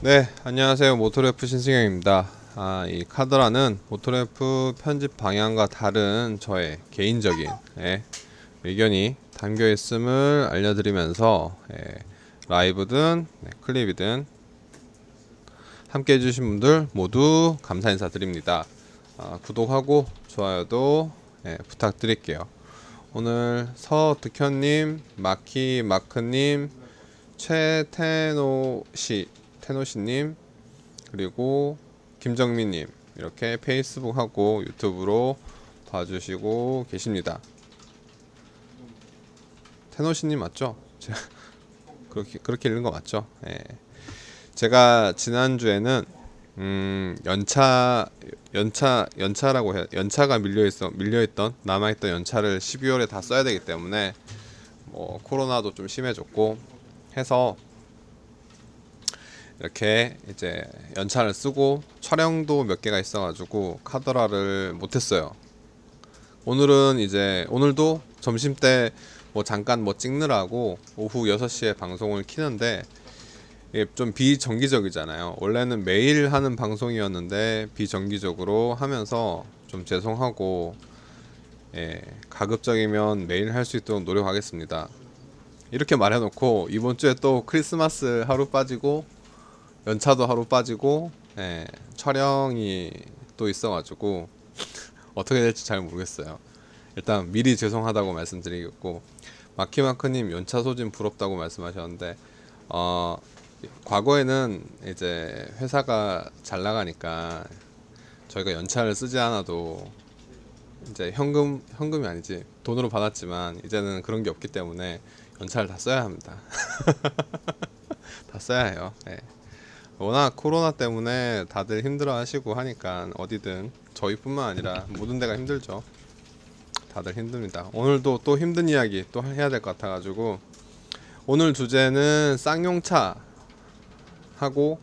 네, 안녕하세요. 모토래프 신승영입니다. 이 카더라는 모토래프 편집 방향과 다른 저의 개인적인 의견이 담겨 있음을 알려드리면서 라이브든 클립이든 함께 해주신 분들 모두 감사 인사드립니다. 구독하고 좋아요도 부탁드릴게요. 오늘 서득현님, 마키마크님, 테노시님, 그리고 김정민님 이렇게 페이스북하고 유튜브로 봐주시고 계십니다. 테노시님 맞죠? 그렇게 읽는 거 맞죠? 예. 제가 지난주에는 연차라고 연차가 밀려있던 남아있던 연차를 12월에 다 써야 되기 때문에 코로나도 좀 심해졌고 해서 이렇게 이제 연차를 쓰고 촬영도 몇 개가 있어가지고 카더라를 못했어요. 오늘도 점심 때 잠깐 찍느라고 오후 6시에 방송을 키는데 이게 좀 비정기적이잖아요. 원래는 매일 하는 방송이었는데 비정기적으로 하면서 좀 죄송하고 가급적이면 매일 할 수 있도록 노력하겠습니다. 이렇게 말해놓고 이번 주에 또 크리스마스 하루 빠지고 연차도 하루 빠지고 촬영이 또 있어가지고 어떻게 될지 잘 모르겠어요. 일단 미리 죄송하다고 말씀드리겠고, 마키마크님 연차 소진 부럽다고 말씀하셨는데 과거에는 이제 회사가 잘 나가니까 저희가 연차를 쓰지 않아도 이제 현금이 아니지 돈으로 받았지만 이제는 그런 게 없기 때문에 연차를 다 써야 합니다. 다 써야 해요. 워낙 코로나 때문에 다들 힘들어 하시고 하니까 어디든 저희뿐만 아니라 모든 데가 힘들죠. 다들 힘듭니다. 오늘도 또 힘든 이야기 또 해야 될 것 같아가지고 오늘 주제는 쌍용차 하고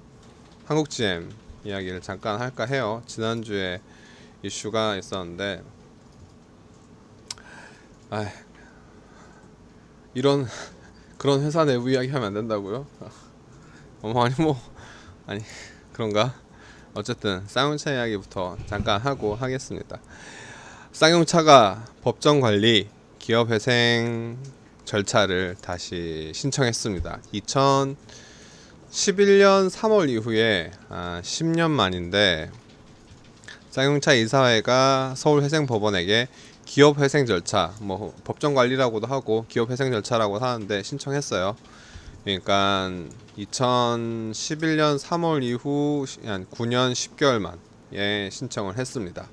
한국 GM 이야기를 잠깐 할까 해요. 지난주에 이슈가 있었는데 이런 그런 회사 내부 이야기 하면 안 된다고요? 아니 그런가? 어쨌든 쌍용차 이야기부터 잠깐 하고 하겠습니다. 쌍용차가 법정 관리 기업 회생 절차를 다시 신청했습니다. 2011년 3월 이후에 10년 만인데 쌍용차 이사회가 서울회생법원에게 기업 회생 절차, 법정 관리라고도 하고 기업 회생 절차라고 하는데 신청했어요. 그러니까 2011년 3월 이후 한 9년 10개월 만에 신청을 했습니다.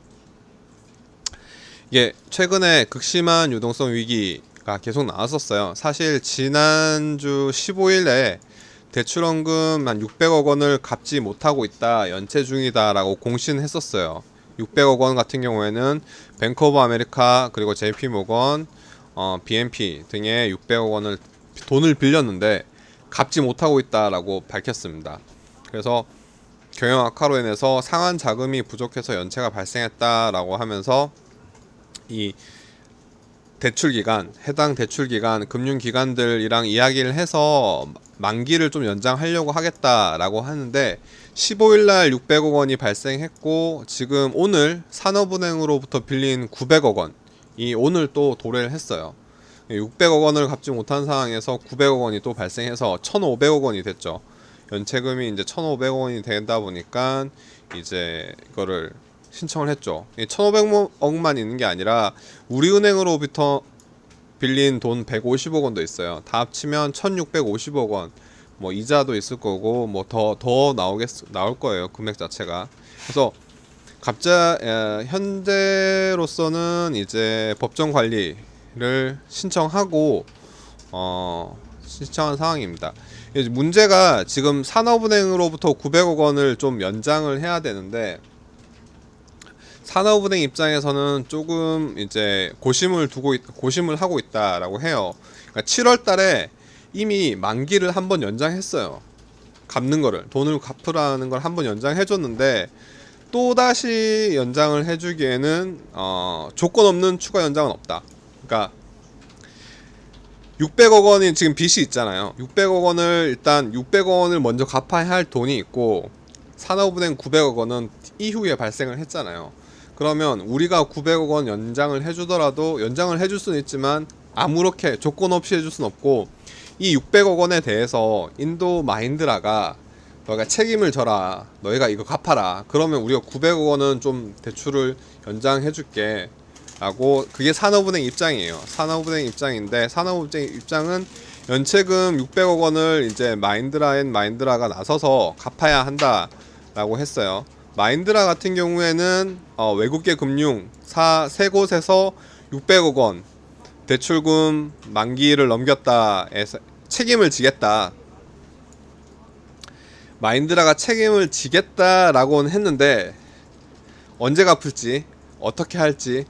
이게 최근에 극심한 유동성 위기가 계속 나왔었어요. 사실 지난주 15일에 대출원금 한 600억 원을 갚지 못하고 있다, 연체 중이다라고 공신했었어요. 600억 원 같은 경우에는 뱅크 오브 아메리카 그리고 JP 모건, BNP 등의 600억 원을 돈을 빌렸는데 갚지 못하고 있다라고 밝혔습니다. 그래서 경영 악화로 인해서 상환 자금이 부족해서 연체가 발생했다라고 하면서 이 해당 대출 기간 금융기관들이랑 이야기를 해서 만기를 좀 연장하려고 하겠다라고 하는데 15일날 600억 원이 발생했고 지금 오늘 산업은행으로부터 빌린 900억 원이 오늘 또 도래를 했어요. 600억 원을 갚지 못한 상황에서 900억 원이 또 발생해서 1,500억 원이 됐죠. 연체금이 이제 1,500억 원이 되다 보니까 이제 이거를 신청을 했죠. 1,500억만 있는 게 아니라 우리은행으로부터 빌린 돈 150억 원도 있어요. 다 합치면 1,650억 원. 이자도 있을 거고 더 나올 거예요. 금액 자체가. 그래서 현재로서는 이제 법정 관리를 신청하고 신청한 상황입니다. 문제가 지금 산업은행으로부터 900억 원을 좀 연장을 해야 되는데 산업은행 입장에서는 조금 이제 고심을 하고 있다라고 해요. 그러니까 7월 달에 이미 만기를 한번 연장했어요. 갚는 거를, 돈을 갚으라는 걸 한번 연장해 줬는데 또 다시 연장을 해주기에는 조건 없는 추가 연장은 없다. 그러니까 600억 원이 지금 빚이 있잖아요. 600억 원을 일단 600억 원을 먼저 갚아야 할 돈이 있고 산업은행 900억 원은 이후에 발생을 했잖아요. 그러면 우리가 900억 원 연장을 해주더라도 연장을 해줄 수는 있지만 아무렇게 조건 없이 해줄 수는 없고 이 600억 원에 대해서 인도 마힌드라가 너희가 책임을 져라, 너희가 이거 갚아라, 그러면 우리가 900억 원은 좀 대출을 연장해 줄게 라고, 그게 산업은행 입장이에요. 산업은행 입장인데 산업은행 입장은 연체금 600억 원을 이제 마힌드라가 나서서 갚아야 한다 라고 했어요. 마힌드라 같은 경우에는 외국계 금융사 세 곳에서 600억 원 대출금 만기를 넘겼다 해서 책임을 지겠다, 마힌드라가 책임을 지겠다라고는 했는데 언제 갚을지 어떻게 할지,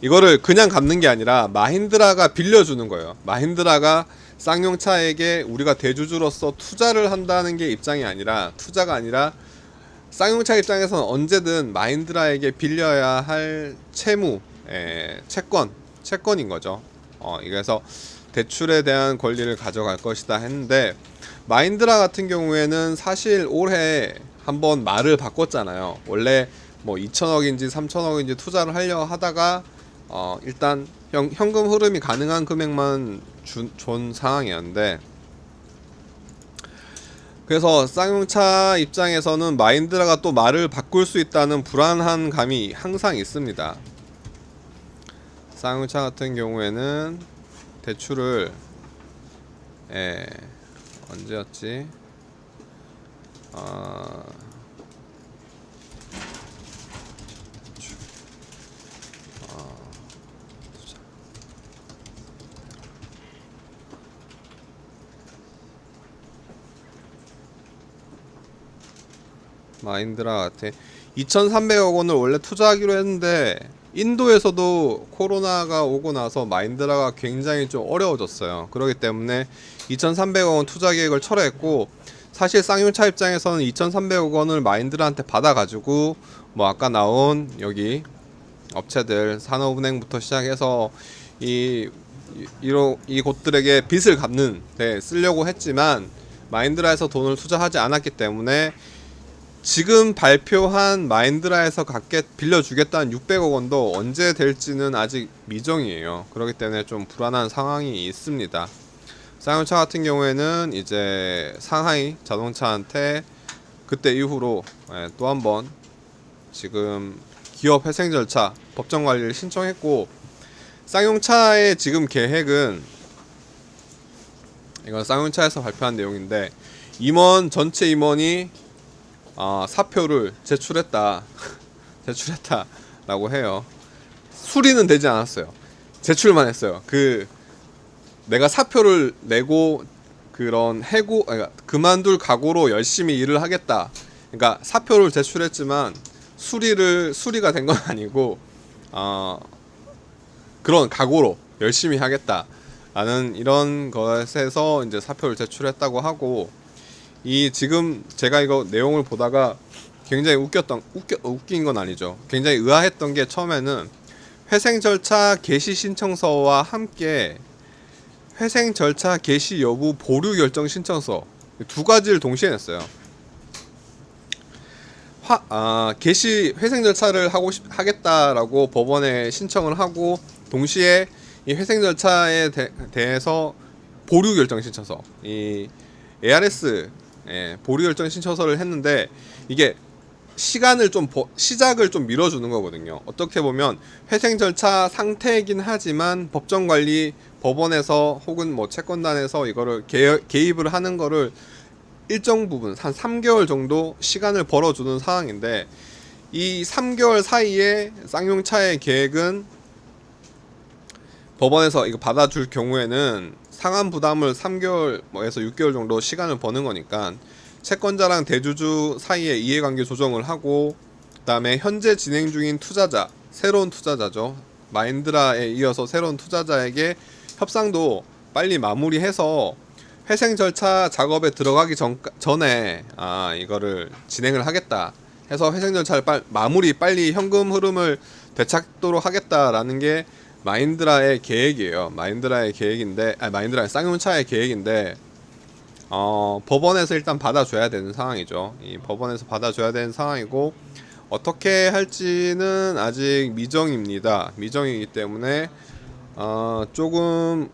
이거를 그냥 갚는 게 아니라 마힌드라가 빌려주는 거예요. 마힌드라가 쌍용차에게 우리가 대주주로서 투자를 한다는 게 입장이 아니라, 투자가 아니라 쌍용차 입장에서는 언제든 마힌드라에게 빌려야 할 채무, 채권인 거죠. 그래서 대출에 대한 권리를 가져갈 것이다 했는데, 마힌드라 같은 경우에는 사실 올해 한번 말을 바꿨잖아요. 원래 뭐 2천억인지 3천억인지 투자를 하려고 하다가 일단 현금 흐름이 가능한 금액만 준 상황이었는데, 그래서 쌍용차 입장에서는 마힌드라가 또 말을 바꿀 수 있다는 불안한 감이 항상 있습니다. 쌍용차 같은 경우에는 대출을 언제였지? 마힌드라 같아 2,300억 원을 원래 투자하기로 했는데 인도에서도 코로나가 오고 나서 마힌드라가 굉장히 좀 어려워졌어요. 그렇기 때문에 2,300억 원 투자 계획을 철회했고, 사실 쌍용차 입장에서는 2,300억 원을 마힌드라한테 받아가지고 뭐 아까 나온 여기 업체들 산업은행부터 시작해서 이 곳들에게 빚을 갚는 데 쓰려고 했지만 마힌드라에서 돈을 투자하지 않았기 때문에 지금 발표한 마힌드라에서 빌려주겠다는 600억 원도 언제 될지는 아직 미정이에요. 그렇기 때문에 좀 불안한 상황이 있습니다. 쌍용차 같은 경우에는 이제 상하이 자동차한테 그때 이후로 또 한번 지금 기업 회생 절차 법정 관리를 신청했고, 쌍용차의 지금 계획은, 이건 쌍용차에서 발표한 내용인데, 전체 임원이 사표를 제출했다 제출했다라고 해요. 수리는 되지 않았어요. 제출만 했어요. 내가 사표를 내고 그런 그러니까 그만둘 각오로 열심히 일을 하겠다. 그러니까 사표를 제출했지만 수리가 된 건 아니고 그런 각오로 열심히 하겠다라는 이런 것에서 이제 사표를 제출했다고 하고, 지금 제가 이거 내용을 보다가 굉장히 웃긴 건 아니죠. 굉장히 의아했던 게, 처음에는 회생 절차 개시 신청서와 함께 회생 절차 개시 여부 보류 결정 신청서 두 가지를 동시에 냈어요. 개시 회생 절차를 하겠다라고 법원에 신청을 하고, 동시에 이 회생 절차에 대해서 보류 결정 신청서, 이 ARS 보류 결정 신청서를 했는데, 이게 시작을 좀 밀어주는 거거든요. 어떻게 보면 회생 절차 상태이긴 하지만 법정 관리 법원에서 혹은 뭐 채권단에서 이거를 개입을 하는 거를 일정 부분 한 3개월 정도 시간을 벌어주는 상황인데, 이 3개월 사이에 쌍용차의 계획은 법원에서 이거 받아줄 경우에는 상환 부담을 3개월에서 6개월 정도 시간을 버는 거니까 채권자랑 대주주 사이에 이해관계 조정을 하고, 그 다음에 현재 진행 중인 투자자, 새로운 투자자죠, 마힌드라에 이어서 새로운 투자자에게 협상도 빨리 마무리해서 회생 절차 작업에 들어가기 전에 이거를 진행을 하겠다 해서 회생 절차를 빨리 현금 흐름을 되찾도록 하겠다라는 게 마인드라의 계획이에요. 마인드라의 계획인데, 마인드라의 쌍용차의 계획인데, 법원에서 일단 받아줘야 되는 상황이죠. 이 법원에서 받아줘야 되는 상황이고, 어떻게 할지는 아직 미정입니다. 미정이기 때문에 조금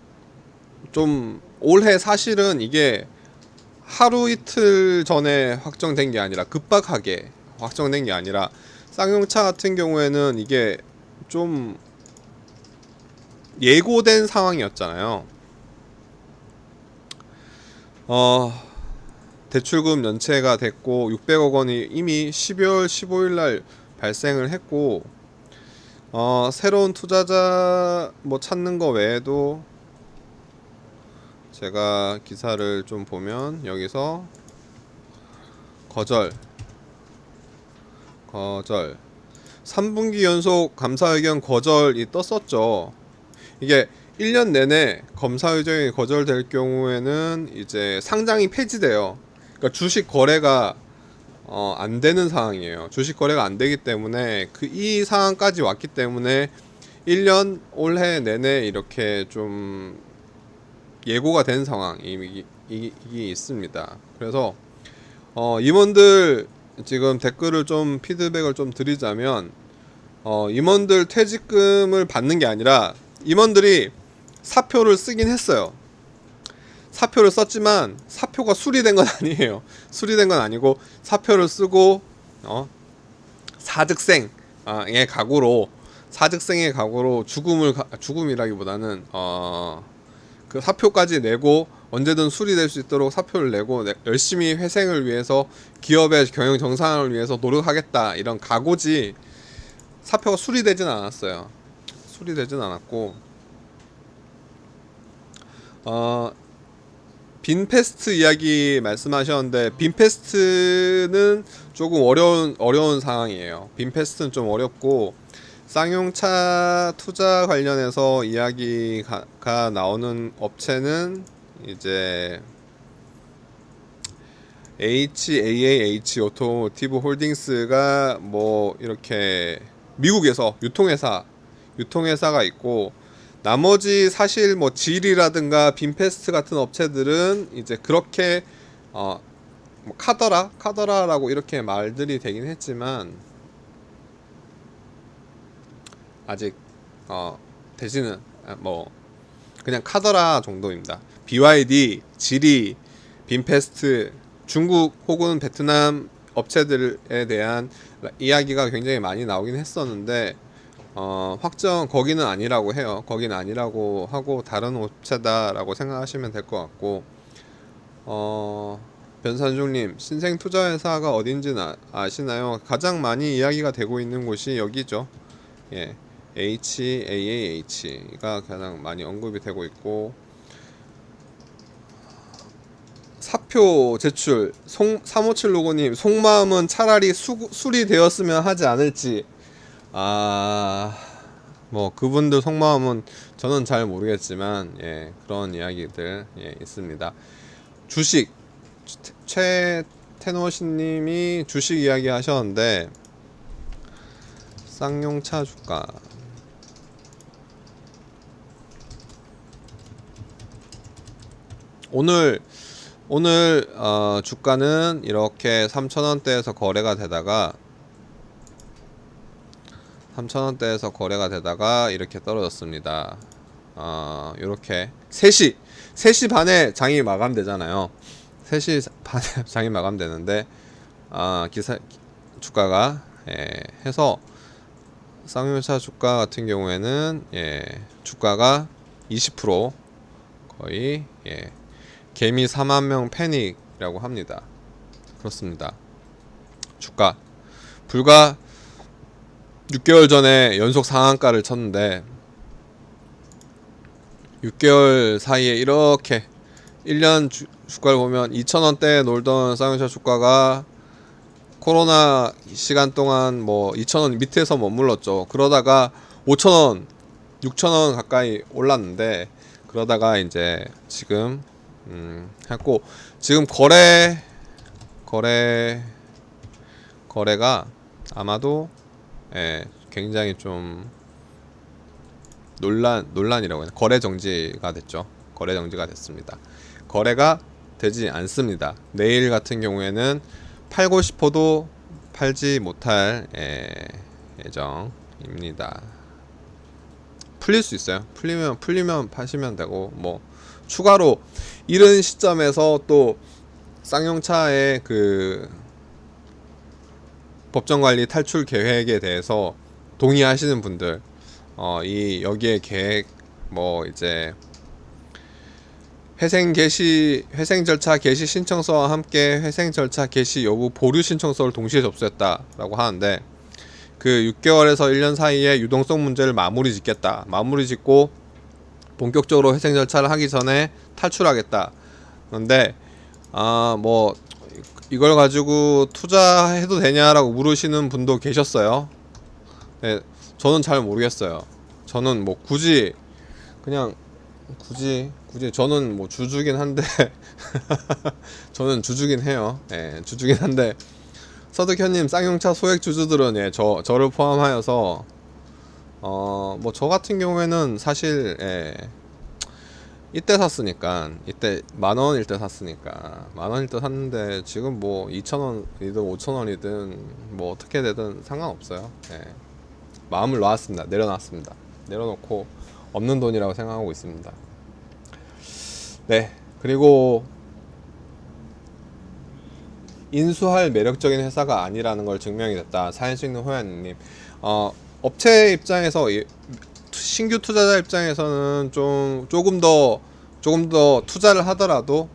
좀 올해 사실은 이게 하루 이틀 전에 확정된 게 아니라 급박하게 확정된 게 아니라 쌍용차 같은 경우에는 이게 좀 예고된 상황이었잖아요. 대출금 연체가 됐고 600억 원이 이미 12월 15일 날 발생을 했고 새로운 투자자 뭐 찾는 거 외에도 제가 기사를 좀 보면 여기서 거절 3분기 연속 감사 의견 거절이 떴었죠. 이게 1년 내내 검사 의견이 거절될 경우에는 이제 상장이 폐지돼요. 그러니까 주식 거래가 안 되는 상황이에요. 주식 거래가 안 되기 때문에 이 상황까지 왔기 때문에 1년 올해 내내 이렇게 좀 예고가 된 상황이 있습니다. 그래서 임원들 지금 댓글을 좀 피드백을 좀 드리자면 임원들 퇴직금을 받는 게 아니라 임원들이 사표를 쓰긴 했어요. 사표를 썼지만 사표가 수리된 건 아니에요. 수리된 건 아니고 사표를 쓰고 사직생의 각오로 죽음이라기보다는 그 사표까지 내고 언제든 수리될 수 있도록 사표를 내고 열심히 회생을 위해서 기업의 경영 정상을 위해서 노력하겠다 이런 각오지 사표가 수리되진 않았어요. 수리되진 않았고 빈페스트 이야기 말씀하셨는데 빈페스트는 조금 어려운 상황이에요. 빈페스트는 좀 어렵고 쌍용차 투자 관련해서 이야기가 나오는 업체는 이제 HAAH 오토모티브 홀딩스가 뭐 이렇게 미국에서 유통회사가 있고 나머지 사실 뭐 질이라든가 빈페스트 같은 업체들은 이제 그렇게 뭐 카더라라고 이렇게 말들이 되긴 했지만 아직 되지는 뭐 그냥 카더라 정도입니다. BYD, 지리, 빈페스트, 중국 혹은 베트남 업체들에 대한 이야기가 굉장히 많이 나오긴 했었는데 확정 거기는 아니라고 해요. 거기는 아니라고 하고 다른 업체다라고 생각하시면 될 것 같고 변산중님 신생 투자회사가 어딘지는 아시나요? 가장 많이 이야기가 되고 있는 곳이 여기죠. 예, HAAH가 가장 많이 언급이 되고 있고 사표 제출 357 로고님 속마음은 차라리 수리되었으면 하지 않을지 뭐 그분들 속마음은 저는 잘 모르겠지만 그런 이야기들 있습니다. 주식 최테노시님이 주식 이야기 하셨는데 쌍용차 주가 오늘 주가는 이렇게 3,000원대에서 거래가 되다가 3,000원대에서 거래가 되다가 이렇게 떨어졌습니다. 이렇게 3시 반에 장이 마감되잖아요. 3시 반에 장이 마감되는데 주가가 해서 쌍용차 주가 같은 경우에는 주가가 20% 거의 개미 4만명 패닉이라고 합니다. 그렇습니다. 주가 불과 6개월 전에 연속 상한가를 쳤는데 6개월 사이에 이렇게 1년 주가를 보면 2,000원대에 놀던 쌍용차 주가가 코로나 시간 동안 뭐 2,000원 밑에서 머물렀죠. 그러다가 5,000원, 6,000원 가까이 올랐는데 그러다가 이제 지금 했고 지금 거래가 아마도 굉장히 좀 논란이라고 해야 되나? 거래 정지가 됐죠. 거래 정지가 됐습니다. 거래가 되지 않습니다. 내일 같은 경우에는 팔고 싶어도 팔지 못할 예정입니다. 풀릴 수 있어요. 풀리면 파시면 되고, 뭐 추가로 이른 시점에서 또 쌍용차의 그 법정관리 탈출 계획에 대해서 동의하시는 분들, 이 여기에 계획 뭐 이제 회생 절차 개시 신청서와 함께 회생 절차 개시 여부 보류 신청서를 동시에 접수했다라고 하는데, 그 6개월에서 1년 사이에 유동성 문제를 마무리 짓겠다. 마무리 짓고 본격적으로 회생 절차를 하기 전에 탈출하겠다. 그런데 뭐 이걸 가지고 투자해도 되냐라고 물으시는 분도 계셨어요. 네, 저는 잘 모르겠어요. 저는 뭐 굳이 저는 뭐 주주긴 한데 저는 주주긴 해요. 예, 주주긴 한데 서득현님 쌍용차 소액 주주들은 저를 포함하여서 뭐 저 같은 경우에는 사실 이때 샀으니까, 이때 만원일 때 샀으니까 만원일 때 샀는데 지금 뭐 2,000원이든 5,000원이든 뭐 어떻게 되든 상관없어요. 마음을 놓았습니다. 내려놓고 없는 돈이라고 생각하고 있습니다. 네, 그리고 인수할 매력적인 회사가 아니라는 걸 증명이 됐다. 사연수 있는 호연님. 업체 입장에서 신규 투자자 입장에서는 조금 더 투자를 하더라도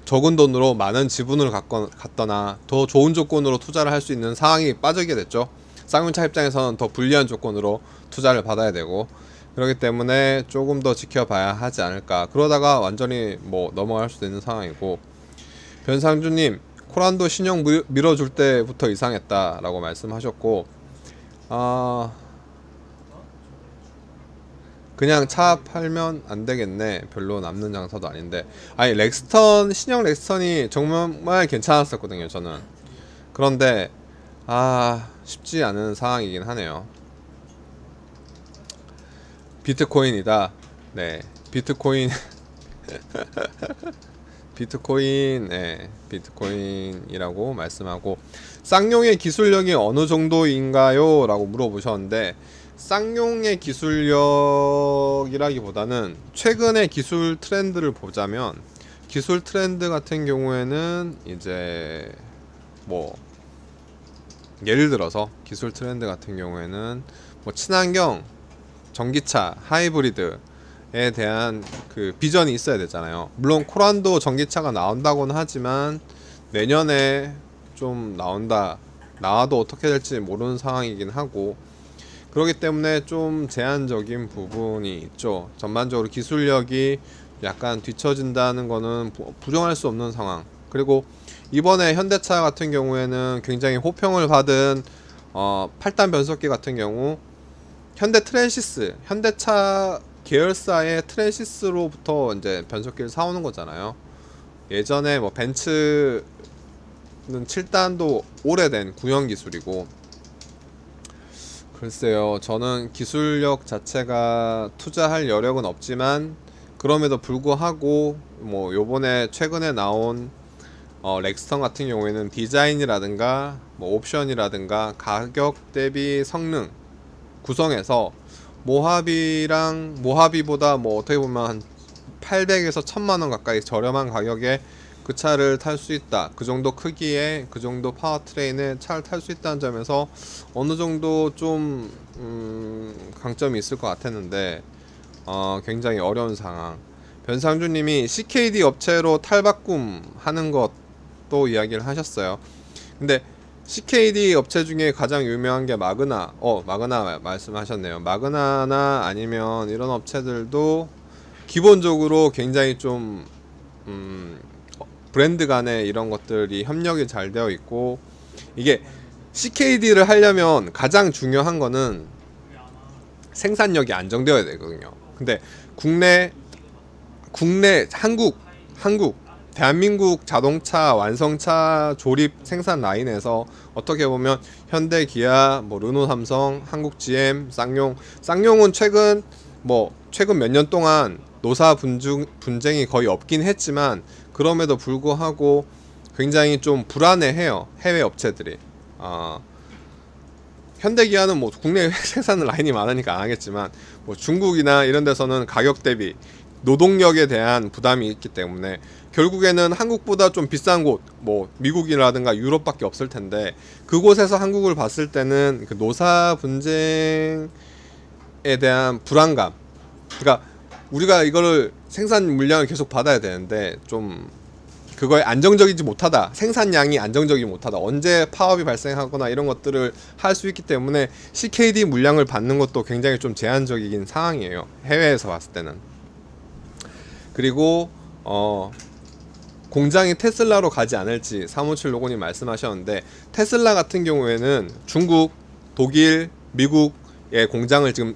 적은 돈으로 많은 지분을 갖거나 더 좋은 조건으로 투자를 할 수 있는 상황이 빠지게 됐죠. 쌍용차 입장에서는 더 불리한 조건으로 투자를 받아야 되고, 그렇기 때문에 조금 더 지켜봐야 하지 않을까. 그러다가 완전히 뭐 넘어갈 수도 있는 상황이고, 변상주님 코란도 신용 밀어줄 때부터 이상했다라고 말씀하셨고, 그냥 차 팔면 안 되겠네. 별로 남는 장사도 아닌데. 아니, 신형 렉스턴이 정말 괜찮았었거든요, 저는. 그런데 쉽지 않은 상황이긴 하네요. 비트코인이다. 네, 비트코인 비트코인이라고 말씀하고, 쌍용의 기술력이 어느 정도인가요? 라고 물어보셨는데, 쌍용의 기술력이라기보다는 최근의 기술 트렌드를 보자면, 기술 트렌드 같은 경우에는 이제 뭐 예를 들어서 기술 트렌드 같은 경우에는 뭐 친환경 전기차 하이브리드에 대한 그 비전이 있어야 되잖아요. 물론 코란도 전기차가 나온다고는 하지만 내년에 좀 나와도 어떻게 될지 모르는 상황이긴 하고, 그렇기 때문에 좀 제한적인 부분이 있죠. 전반적으로 기술력이 약간 뒤처진다는 거는 부정할 수 없는 상황. 그리고 이번에 현대차 같은 경우에는 굉장히 호평을 받은 8단 변속기 같은 경우, 현대차 계열사의 트랜시스로부터 이제 변속기를 사오는 거잖아요. 예전에 뭐 벤츠는 7단도 오래된 구형 기술이고, 글쎄요, 저는 기술력 자체가 투자할 여력은 없지만, 그럼에도 불구하고 뭐 요번에 최근에 나온 렉스턴 같은 경우에는 디자인이라든가 뭐 옵션이라든가 가격 대비 성능 구성해서 모하비보다 뭐 어떻게 보면 한 800에서 1000만원 가까이 저렴한 가격에 그 차를 탈 수 있다. 그 정도 크기에 그 정도 파워트레인의 차를 탈 수 있다는 점에서 어느 정도 좀 강점이 있을 것 같았는데, 굉장히 어려운 상황. 변상주님이 CKD 업체로 탈바꿈 하는 것도 이야기를 하셨어요. 근데 CKD 업체 중에 가장 유명한 게 마그나 말씀하셨네요. 마그나나 아니면 이런 업체들도 기본적으로 굉장히 좀 브랜드 간에 이런 것들이 협력이 잘 되어 있고, 이게 CKD를 하려면 가장 중요한 거는 생산력이 안정되어야 되거든요. 근데 국내 한국 대한민국 자동차 완성차 조립 생산 라인에서 어떻게 보면 현대, 기아, 뭐 르노, 삼성, 한국 GM, 쌍용은 최근 몇 년 동안 노사 분쟁이 거의 없긴 했지만 그럼에도 불구하고 굉장히 좀 불안해해요. 해외 업체들이. 현대 기아는 뭐 국내 생산 라인이 많으니까 안 하겠지만 뭐 중국이나 이런 데서는 가격 대비 노동력에 대한 부담이 있기 때문에 결국에는 한국보다 좀 비싼 곳, 뭐 미국이라든가 유럽밖에 없을 텐데 그곳에서 한국을 봤을 때는 그 노사 분쟁에 대한 불안감, 그러니까 우리가 이거를 생산 물량을 계속 받아야 되는데 좀 그거에 안정적이지 못하다, 생산량이 안정적이지 못하다, 언제 파업이 발생하거나 이런 것들을 할 수 있기 때문에 CKD 물량을 받는 것도 굉장히 좀 제한적이긴 상황이에요, 해외에서 봤을 때는. 그리고 공장이 테슬라로 가지 않을지 357 로고님 말씀하셨는데, 테슬라 같은 경우에는 중국, 독일, 미국의 공장을 지금,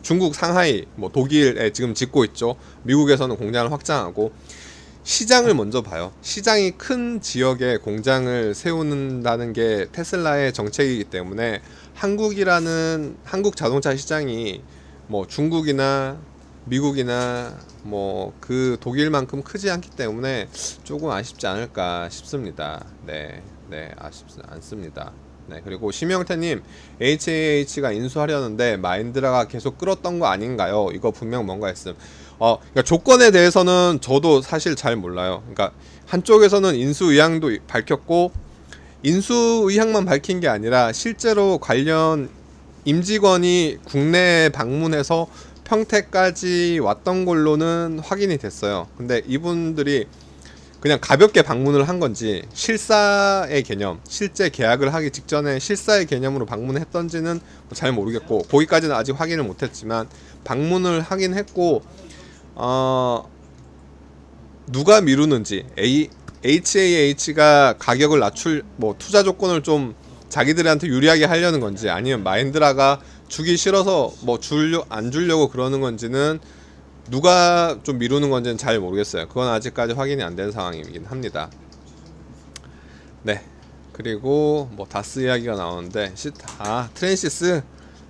중국 상하이, 뭐 독일에 지금 짓고 있죠. 미국에서는 공장을 확장하고 시장을 먼저 봐요. 시장이 큰 지역에 공장을 세우는다는 게 테슬라의 정책이기 때문에 한국 자동차 시장이 뭐 중국이나 미국이나 뭐 그 독일만큼 크지 않기 때문에 조금 아쉽지 않을까 싶습니다. 네, 아쉽지 않습니다. 네, 그리고 심영태님, HAH가 인수하려는데 마인드라가 계속 끌었던 거 아닌가요? 이거 분명 뭔가 했음. 그러니까 조건에 대해서는 저도 사실 잘 몰라요. 그러니까 한쪽에서는 인수 의향도 밝혔고, 인수 의향만 밝힌 게 아니라 실제로 관련 임직원이 국내에 방문해서 평택까지 왔던 걸로는 확인이 됐어요. 근데 이분들이 그냥 가볍게 방문을 한 건지, 실사의 개념, 실제 계약을 하기 직전에 실사의 개념으로 방문을 했던지는 잘 모르겠고, 거기까지는 아직 확인을 못했지만 방문을 하긴 했고, 누가 미루는지, HAH가 가격을 낮출, 뭐 투자 조건을 좀 자기들한테 유리하게 하려는 건지, 아니면 마인드라가 주기 싫어서 뭐 안 주려고 그러는 건지는, 누가 좀 미루는 건지는 잘 모르겠어요. 그건 아직까지 확인이 안 된 상황이긴 합니다. 네. 그리고 뭐 다스 이야기가 나오는데,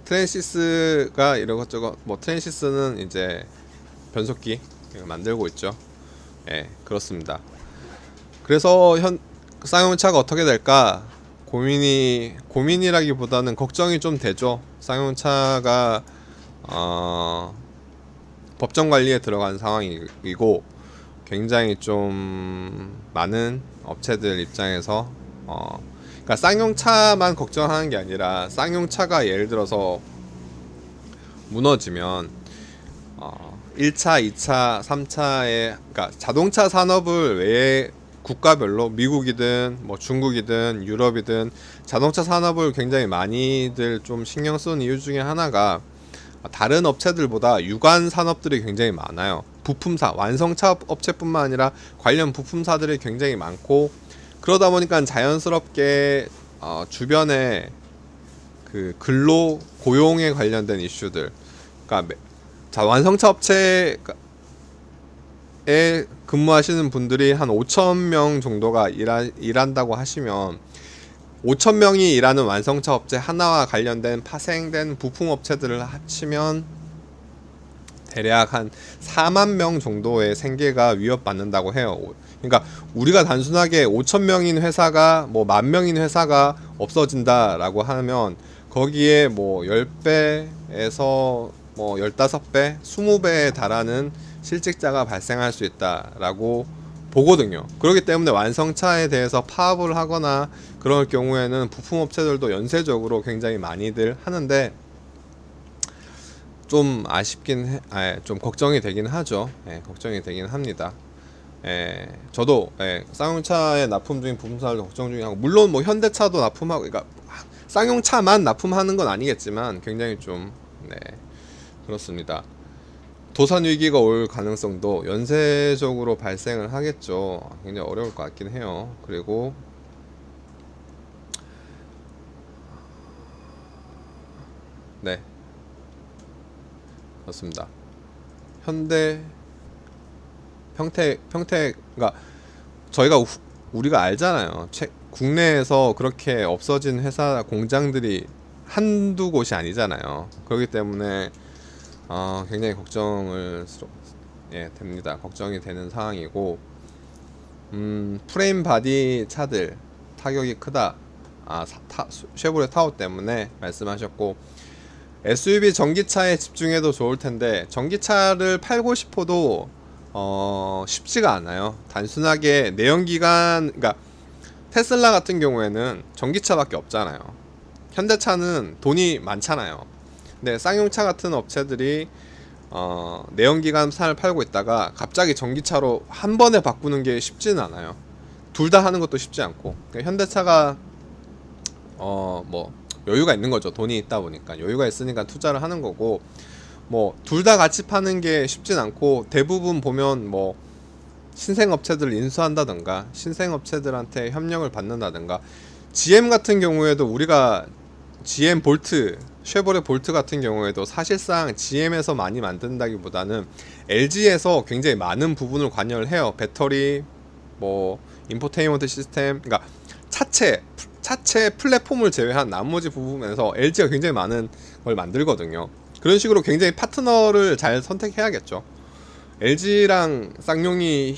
트랜시스가 이러것저것, 뭐 트랜시스는 이제 변속기 만들고 있죠. 예, 그렇습니다. 그래서 쌍용차가 어떻게 될까 고민이라기보다는 걱정이 좀 되죠. 쌍용차가 법정 관리에 들어간 상황이고, 굉장히 좀 많은 업체들 입장에서 그러니까 쌍용차만 걱정하는 게 아니라, 쌍용차가 예를 들어서 무너지면 1차, 2차, 3차에, 그러니까 자동차 산업을 외에 국가별로 미국이든 뭐 중국이든 유럽이든 자동차 산업을 굉장히 많이들 좀 신경 쓰는 이유 중에 하나가, 다른 업체들보다 유관 산업들이 굉장히 많아요. 부품사, 완성차 업체뿐만 아니라 관련 부품사들이 굉장히 많고, 그러다 보니까 자연스럽게 주변에 그 근로 고용에 관련된 이슈들, 그러니까 완성차 업체에 근무하시는 분들이 한 5,000명 정도가 일한다고 하시면, 5,000명이 일하는 완성차 업체 하나와 관련된 파생된 부품 업체들을 합치면 대략 한 4만 명 정도의 생계가 위협받는다고 해요. 그러니까 우리가 단순하게 5,000명인 회사가 뭐 10,000명인 회사가 없어진다라고 하면, 거기에 뭐 10배에서 뭐 15배, 20배에 달하는 실직자가 발생할 수 있다라고 보거든요. 그렇기 때문에 완성차에 대해서 파업을 하거나 그럴 경우에는 부품업체들도 연쇄적으로 굉장히 많이들 하는데, 좀 아쉽긴 좀 걱정이 되긴 하죠. 걱정이 되긴 합니다. 저도 쌍용차에 납품 중인 부품사들도 걱정 중이고, 물론 뭐 현대차도 납품하고, 그러니까 쌍용차만 납품하는 건 아니겠지만 굉장히 좀 그렇습니다. 도산 위기가 올 가능성도 연쇄적으로 발생을 하겠죠. 굉장히 어려울 것 같긴 해요. 그리고 네, 그렇습니다. 현대 평택, 그러니까 저희가 우리가 알잖아요. 국내에서 그렇게 없어진 회사 공장들이 한두 곳이 아니잖아요. 그렇기 때문에 굉장히 됩니다. 걱정이 되는 상황이고, 프레임 바디 차들 타격이 크다. 쉐보레 타오 때문에 말씀하셨고, SUV 전기차에 집중해도 좋을 텐데 전기차를 팔고 싶어도 쉽지가 않아요. 단순하게 내연기관, 그러니까 테슬라 같은 경우에는 전기차밖에 없잖아요. 현대차는 돈이 많잖아요. 근데 쌍용차 같은 업체들이 내연기관 차를 팔고 있다가 갑자기 전기차로 한 번에 바꾸는 게 쉽지는 않아요. 둘 다 하는 것도 쉽지 않고. 그러니까 현대차가 뭐 여유가 있는 거죠. 돈이 있다 보니까 여유가 있으니까 투자를 하는 거고, 뭐 둘 다 같이 파는 게 쉽진 않고, 대부분 보면 뭐 신생업체들을 인수한다던가 신생업체들한테 협력을 받는다던가, GM 같은 경우에도 우리가 GM 볼트, 쉐보레 볼트 같은 경우에도 사실상 GM에서 많이 만든다기보다는 LG에서 굉장히 많은 부분을 관여를 해요. 배터리, 뭐 인포테인먼트 시스템, 그러니까 차체 플랫폼을 제외한 나머지 부분에서 LG가 굉장히 많은 걸 만들거든요. 그런 식으로 굉장히 파트너를 잘 선택해야겠죠. LG랑 쌍용이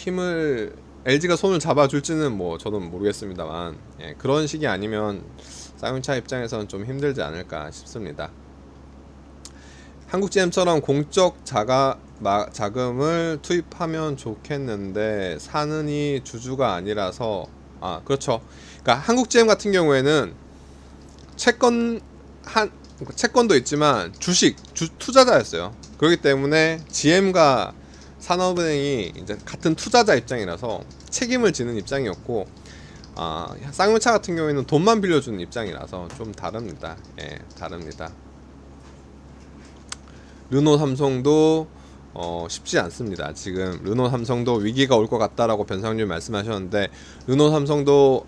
LG가 손을 잡아줄지는 뭐 저는 모르겠습니다만, 그런 식이 아니면 쌍용차 입장에서는 좀 힘들지 않을까 싶습니다. 한국GM처럼 공적 자금을 투입하면 좋겠는데 사는이 주주가 아니라서. 그렇죠. 그러니까 한국GM 같은 경우에는 채권도 있지만 투자자였어요. 그렇기 때문에 GM과 산업은행이 이제 같은 투자자 입장이라서 책임을 지는 입장이었고, 쌍용차 같은 경우에는 돈만 빌려주는 입장이라서 좀 다릅니다. 다릅니다. 르노 삼성도 쉽지 않습니다. 지금 르노 삼성도 위기가 올 것 같다라고 변상준 말씀하셨는데, 르노 삼성도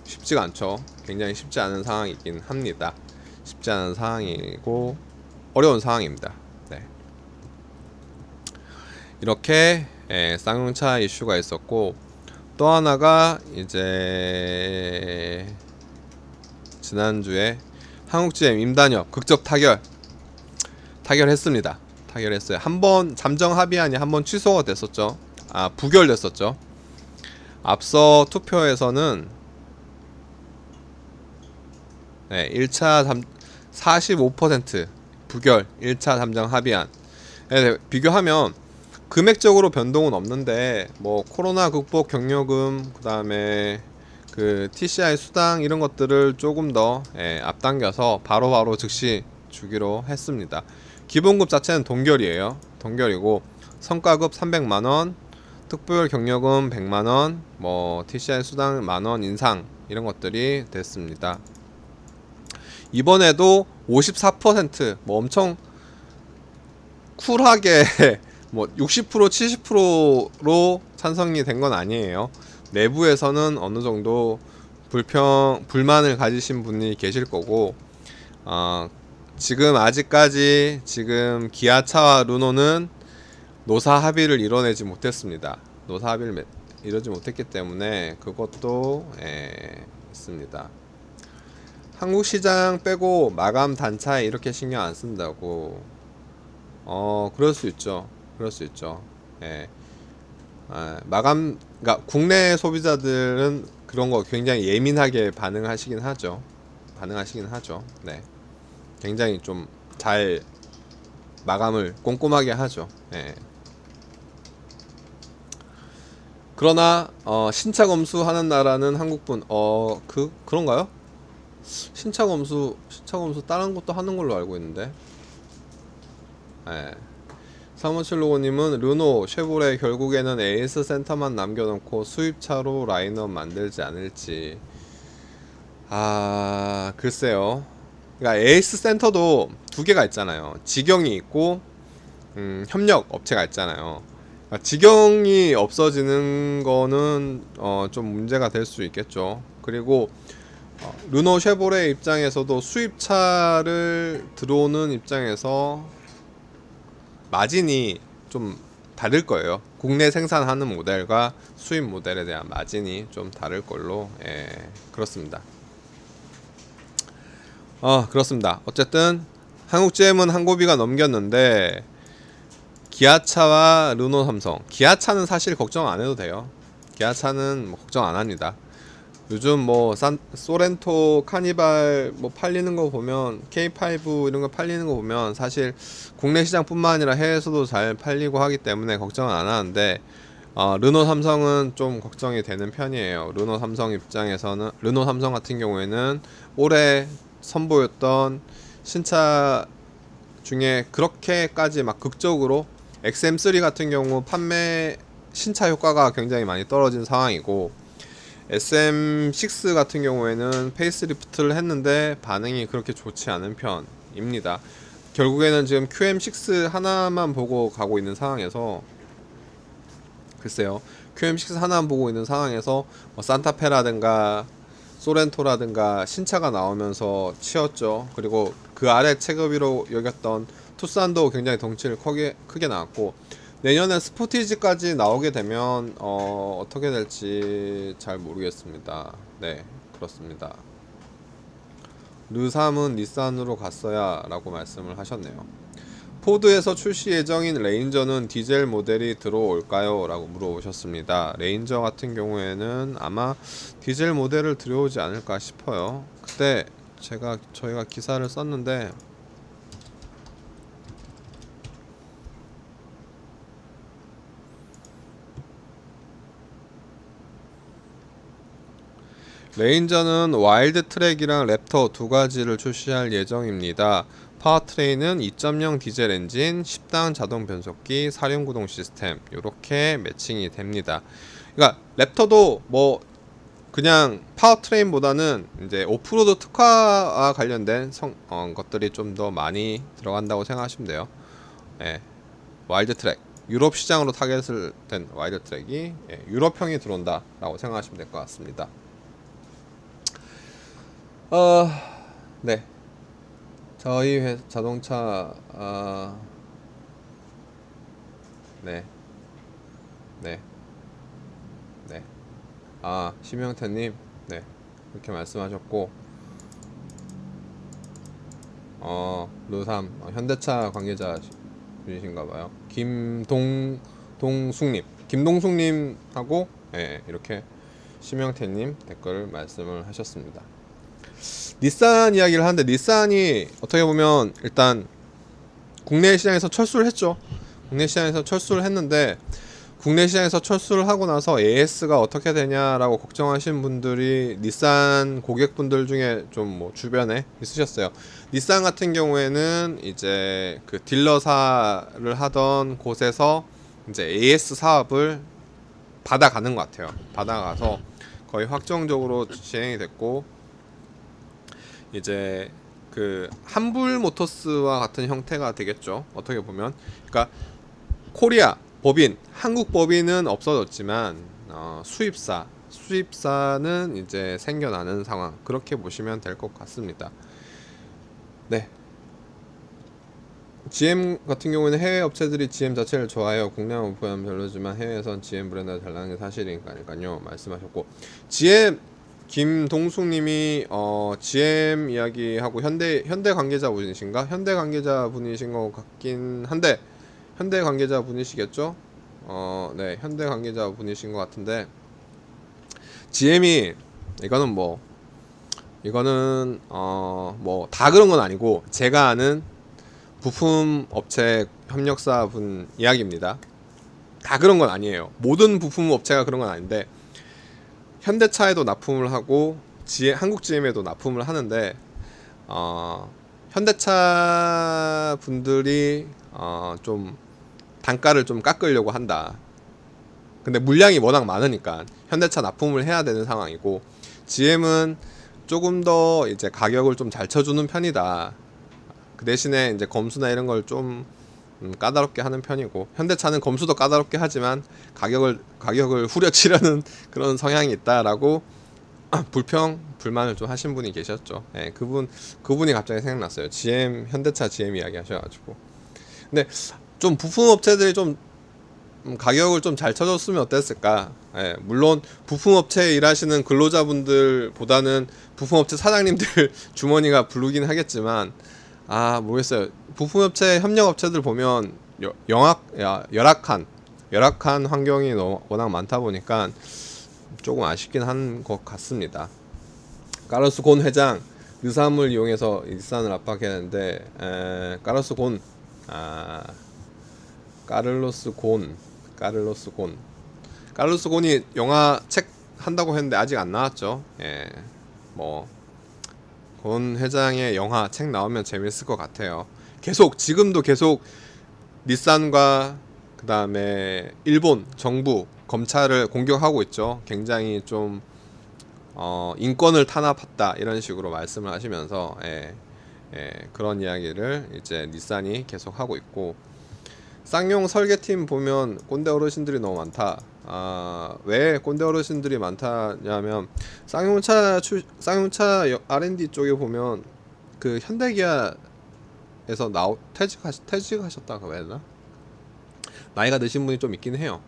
쉽지가 않죠. 굉장히 쉽지 않은 상황이긴 합니다. 쉽지 않은 상황이고 어려운 상황입니다. 이렇게 쌍용차 이슈가 있었고, 또 하나가 이제 지난주에 한국GM 임단협 극적 타결했습니다. 타결했어요. 한번 잠정 합의안이 한번 취소가 됐었죠. 부결됐었죠. 앞서 투표에서는 1차 45% 부결 1차 잠정 합의안. 비교하면 금액적으로 변동은 없는데, 뭐 코로나 극복 경력금, 그 다음에 그 TCI 수당 이런 것들을 조금 더 앞당겨서 바로바로 즉시 주기로 했습니다. 기본급 자체는 동결이고 성과급 300만원, 특별 경력금 100만원, 뭐 TCI 수당 만원 인상 이런 것들이 됐습니다. 이번에도 54%뭐 엄청 쿨하게 뭐 60% 70%로 찬성이 된 건 아니에요. 내부에서는 어느 정도 불만을 가지신 분이 계실 거고, 아직까지 기아차와 르노는 노사 합의를 이뤄내지 못했습니다. 노사 합의를 이루지 못했기 때문에 그것도 있습니다. 한국 시장 빼고 마감 단차에 이렇게 신경 안 쓴다고. 그럴 수 있죠. 그러니까 국내 소비자들은 그런 거 굉장히 예민하게 반응하시긴 하죠. 네. 굉장히 좀 잘 마감을 꼼꼼하게 하죠. 그러나 신차 검수하는 나라는 한국뿐. 그런가요? 신차 검수 다른 것도 하는 걸로 알고 있는데. 3575님은 르노, 쉐보레 결국에는 에이스 센터만 남겨놓고 수입차로 라인업 만들지 않을지. 글쎄요. 그러니까 에이스 센터도 두 개가 있잖아요. 직영이 있고 협력 업체가 있잖아요. 그러니까 직영이 없어지는 거는 좀 문제가 될 수 있겠죠. 그리고 르노, 쉐보레 입장에서도 수입차를 들어오는 입장에서 마진이 좀 다를 거예요. 국내 생산하는 모델과 수입 모델에 대한 마진이 좀 다를 걸로 그렇습니다. 그렇습니다. 어쨌든 한국 GM은 한 고비가 넘겼는데 기아차와 르노 삼성, 기아차는 사실 걱정 안 해도 돼요. 기아차는 뭐 걱정 안 합니다. 요즘 뭐 소렌토 카니발 뭐 팔리는 거 보면, K5 이런 거 팔리는 거 보면 사실 국내 시장뿐만 아니라 해외에서도 잘 팔리고 하기 때문에 걱정은 안 하는데, 르노 삼성은 좀 걱정이 되는 편이에요. 르노 삼성 입장에서는, 르노 삼성 같은 경우에는 올해 선보였던 신차 중에 그렇게까지 막 극적으로, XM3 같은 경우 판매 신차 효과가 굉장히 많이 떨어진 상황이고, SM6 같은 경우에는 페이스리프트를 했는데 반응이 그렇게 좋지 않은 편입니다. 결국에는 지금 QM6 하나만 보고 가고 있는 상황에서, 글쎄요, QM6 하나만 보고 있는 상황에서 뭐 산타페라든가 소렌토라든가 신차가 나오면서 치였죠. 그리고 그 아래 체급위로 여겼던 투싼도 굉장히 덩치를 크게 나왔고, 내년에 스포티지까지 나오게 되면 어떻게 될지 잘 모르겠습니다. 네, 그렇습니다. 르3은 닛산으로 갔어야 라고 말씀을 하셨네요. 포드에서 출시 예정인 레인저는 디젤 모델이 들어올까요? 라고 물어보셨습니다. 레인저 같은 경우에는 아마 디젤 모델을 들여오지 않을까 싶어요. 그때 저희가 기사를 썼는데, 레인저는 와일드 트랙이랑 랩터 두 가지를 출시할 예정입니다. 파워트레인은 2.0 디젤 엔진, 10단 자동 변속기, 사륜구동 시스템, 이렇게 매칭이 됩니다. 그러니까 랩터도 뭐 그냥 파워트레인보다는 이제 오프로드 특화와 관련된 것들이 좀 더 많이 들어간다고 생각하시면 돼요. 예, 와일드 트랙, 유럽 시장으로 타겟을 된 와일드 트랙이 유럽형이 들어온다라고 생각하시면 될 것 같습니다. 네. 저희 자동차, 네, 네, 네. 심영태님, 네, 그렇게 말씀하셨고, 르3, 현대차 관계자 분이신가봐요. 김동숙님하고, 이렇게 심영태님 댓글 말씀을 하셨습니다. 닛산 이야기를 하는데, 닛산이 어떻게 보면 일단 국내 시장에서 철수를 했죠. 국내 시장에서 철수를 했는데, 국내 시장에서 철수를 하고 나서 AS가 어떻게 되냐라고 걱정하시는 분들이 닛산 고객분들 중에 좀 뭐 주변에 있으셨어요. 닛산 같은 경우에는 이제 그 딜러사를 하던 곳에서 이제 AS 사업을 받아가는 것 같아요. 받아가서 거의 확정적으로 진행이 됐고, 이제 그 한불 모터스와 같은 형태가 되겠죠. 어떻게 보면, 그러니까 코리아 법인, 한국 법인은 없어졌지만 수입사는 이제 생겨나는 상황, 그렇게 보시면 될 것 같습니다. 네. GM 같은 경우는 해외 업체들이 GM 자체를 좋아해요. 국내만 오프하면 별로지만 해외에선 GM 브랜드가 잘 나가는 게 사실이니까요. 말씀하셨고, GM 김동숙님이 GM 이야기하고 현대 관계자 분이신가? 현대 관계자 분이신 것 같긴 한데, 현대 관계자 분이시겠죠? 네, 현대 관계자 분이신 것 같은데, GM이 이거는 뭐 다 그런 건 아니고, 제가 아는 부품 업체 협력사 분 이야기입니다. 다 그런 건 아니에요. 모든 부품 업체가 그런 건 아닌데, 현대차에도 납품을 하고 한국 GM에도 납품을 하는데, 현대차 분들이 좀 단가를 좀 깎으려고 한다. 근데 물량이 워낙 많으니까 현대차 납품을 해야 되는 상황이고, GM은 조금 더 이제 가격을 좀 잘 쳐주는 편이다. 그 대신에 이제 검수나 이런 걸 좀 까다롭게 하는 편이고, 현대차는 검수도 까다롭게 하지만 가격을 후려치려는 그런 성향이 있다라고 불만을 좀 하신 분이 계셨죠. 네, 그분이 갑자기 생각났어요. 현대차 GM 이야기 하셔가지고. 근데 좀 부품 업체들이 좀 가격을 좀 잘 쳐줬으면 어땠을까. 예, 물론 부품업체에 일하시는 근로자분들보다는 부품업체 사장님들 주머니가 부르긴 하겠지만, 모르겠어요. 부품업체 협력업체들 보면 열악한 환경이 워낙 많다 보니까 조금 아쉽긴 한 것 같습니다. 카르로스 곤 회장 느삼을 이용해서 일산을 압박했는데, 카를로스 곤이 영화 책 한다고 했는데 아직 안 나왔죠. 예, 뭐 곤 회장의 영화 책 나오면 재밌을 것 같아요. 지금도 계속 닛산과 그 다음에 일본 정부 검찰을 공격하고 있죠. 굉장히 좀 인권을 탄압했다 이런 식으로 말씀을 하시면서 그런 이야기를 이제 닛산이 계속 하고 있고, 쌍용 설계팀 보면 꼰대 어르신들이 너무 많다. 왜 꼰대 어르신들이 많다냐면, 쌍용차 R&D 쪽에 보면 그 현대기아에서 퇴직하셨다고 해야 되나? 나이가 드신 분이 좀 있긴 해요.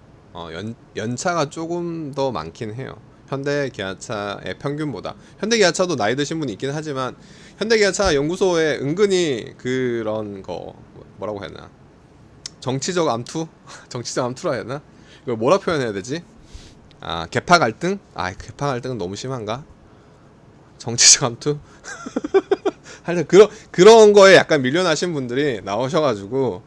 연차가 조금 더 많긴 해요. 현대기아차의 평균보다. 현대기아차도 나이 드신 분이 있긴 하지만, 현대기아차 연구소에 은근히 그런 거 뭐라고 해야 되나? 정치적 암투? 정치적 암투라 해야 되나? 이걸 뭐라 표현해야 되지? 계파 갈등? 계파 갈등은 너무 심한가? 정치적 암투? 하여튼 그런 거에 약간 밀려나신 분들이 나오셔가지고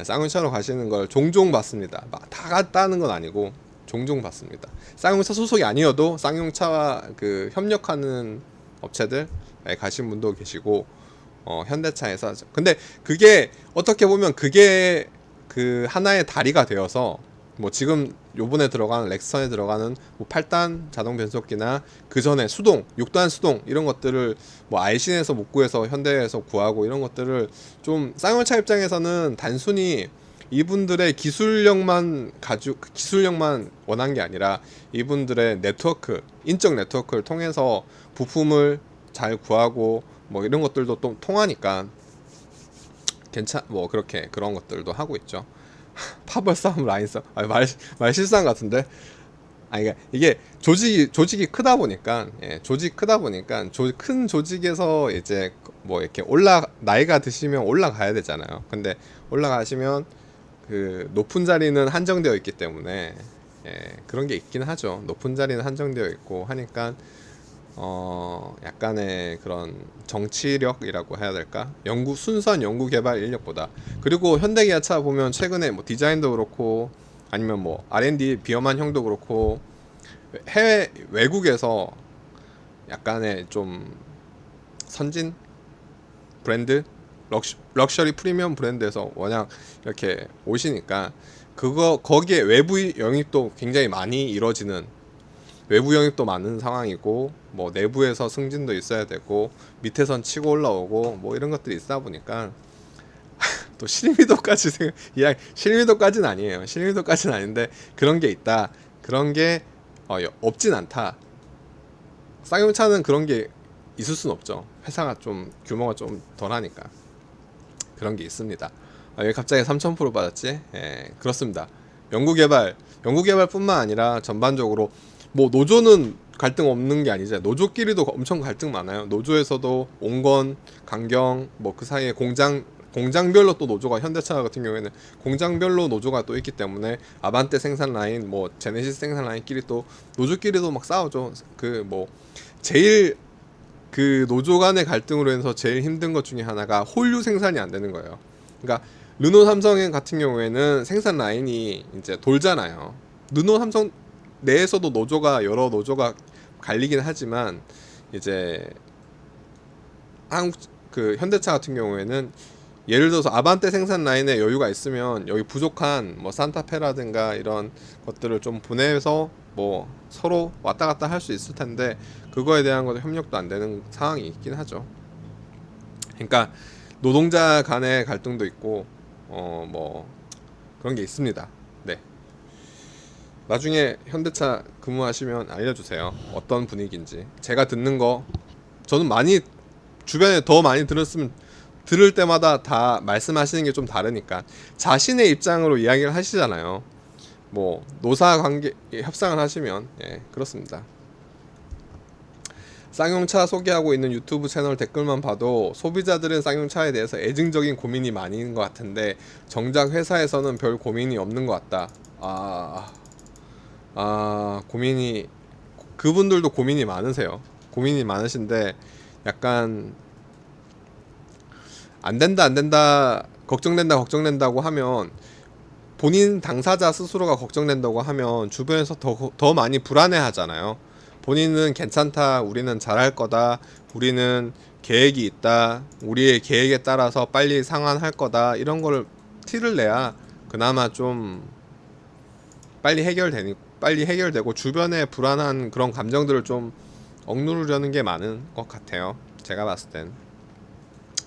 쌍용차로 가시는 걸 종종 봤습니다. 다 갔다는 건 아니고 종종 봤습니다. 쌍용차 소속이 아니어도 쌍용차와 그 협력하는 업체들 가신 분도 계시고, 현대차에서 근데 그게 어떻게 보면 그게 그 하나의 다리가 되어서, 뭐 지금 요번에 들어가는 렉선에 들어가는 뭐 8단 자동 변속기나 그 전에 6단 수동 이런 것들을 뭐 알신에서 못 구해서 현대에서 구하고, 이런 것들을 좀 쌍용차 입장에서는 단순히 이분들의 기술력만 원한 게 아니라 이분들의 인적 네트워크를 통해서 부품을 잘 구하고 뭐 이런 것들도 또 통하니까 뭐 그렇게 그런 것들도 하고 있죠. 파벌 싸움 라인 싸움, 말 실수한 것 같은데. 이게 조직이 크다 보니까, 큰 조직에서 이제 뭐 이렇게 나이가 드시면 올라가야 되잖아요. 근데 올라가시면 그 높은 자리는 한정되어 있기 때문에 그런 게 있긴 하죠. 높은 자리는 한정되어 있고 하니까 약간의 그런 정치력이라고 해야 될까? 순수한 연구 개발 인력보다. 그리고 현대기아차 보면 최근에 뭐 디자인도 그렇고 아니면 뭐 R&D 비험한 형도 그렇고 외국에서 약간의 좀 선진 브랜드, 럭셔리 프리미엄 브랜드에서 워낙 이렇게 오시니까 거기에 외부 영입도 굉장히 많이 이루어지는, 외부 영입도 많은 상황이고, 뭐 내부에서 승진도 있어야 되고 밑에선 치고 올라오고 뭐 이런 것들이 있다 보니까 또 실미도까지는 아니에요. 실미도까지는 아닌데 그런 게 있다. 그런 게 없진 않다. 쌍용차는 그런 게 있을 순 없죠. 회사가 좀 규모가 좀 덜하니까 그런 게 있습니다. 왜 갑자기 3000% 받았지? 그렇습니다. 연구개발뿐만 아니라 전반적으로 뭐 노조는 갈등 없는 게 아니죠. 노조끼리도 엄청 갈등 많아요. 노조에서도 온건, 강경, 뭐 그 사이에 공장별로 또 노조가, 현대차 같은 경우에는 공장별로 노조가 또 있기 때문에 아반떼 생산 라인, 뭐 제네시스 생산 라인끼리 또 노조끼리도 막 싸우죠. 제일 그 노조 간의 갈등으로 해서 제일 힘든 것 중에 하나가 홀류 생산이 안 되는 거예요. 그러니까 르노 삼성 같은 경우에는 생산 라인이 이제 돌잖아요. 르노 삼성 내에서도 여러 노조가 갈리긴 하지만, 이제 현대차 같은 경우에는 예를 들어서 아반떼 생산 라인에 여유가 있으면 여기 부족한 뭐 산타페라든가 이런 것들을 좀 보내서 뭐 서로 왔다 갔다 할 수 있을 텐데, 그거에 대한 것도 협력도 안 되는 상황이 있긴 하죠. 그러니까 노동자 간의 갈등도 있고 뭐 그런 게 있습니다. 네. 나중에 현대차 근무하시면 알려주세요. 어떤 분위기인지. 제가 듣는 거, 저는 주변에 더 많이 들을 때마다 다 말씀하시는 게 좀 다르니까 자신의 입장으로 이야기를 하시잖아요. 뭐 노사 관계 협상을 하시면 그렇습니다. 쌍용차 소개하고 있는 유튜브 채널 댓글만 봐도 소비자들은 쌍용차에 대해서 애증적인 고민이 많이 있는 것 같은데 정작 회사에서는 별 고민이 없는 것 같다. 고민이 그분들도 고민이 많으세요. 고민이 많으신데 약간 안 된다 안 된다 걱정된다 걱정된다고 하면 본인 당사자 스스로가 걱정된다고 하면 주변에서 더 많이 불안해 하잖아요. 본인은 괜찮다, 우리는 잘할 거다, 우리는 계획이 있다, 우리의 계획에 따라서 빨리 상환할 거다, 이런 거를 티를 내야 그나마 좀 빨리 해결되고 주변의 불안한 그런 감정들을 좀 억누르려는 게 많은 것 같아요. 제가 봤을 땐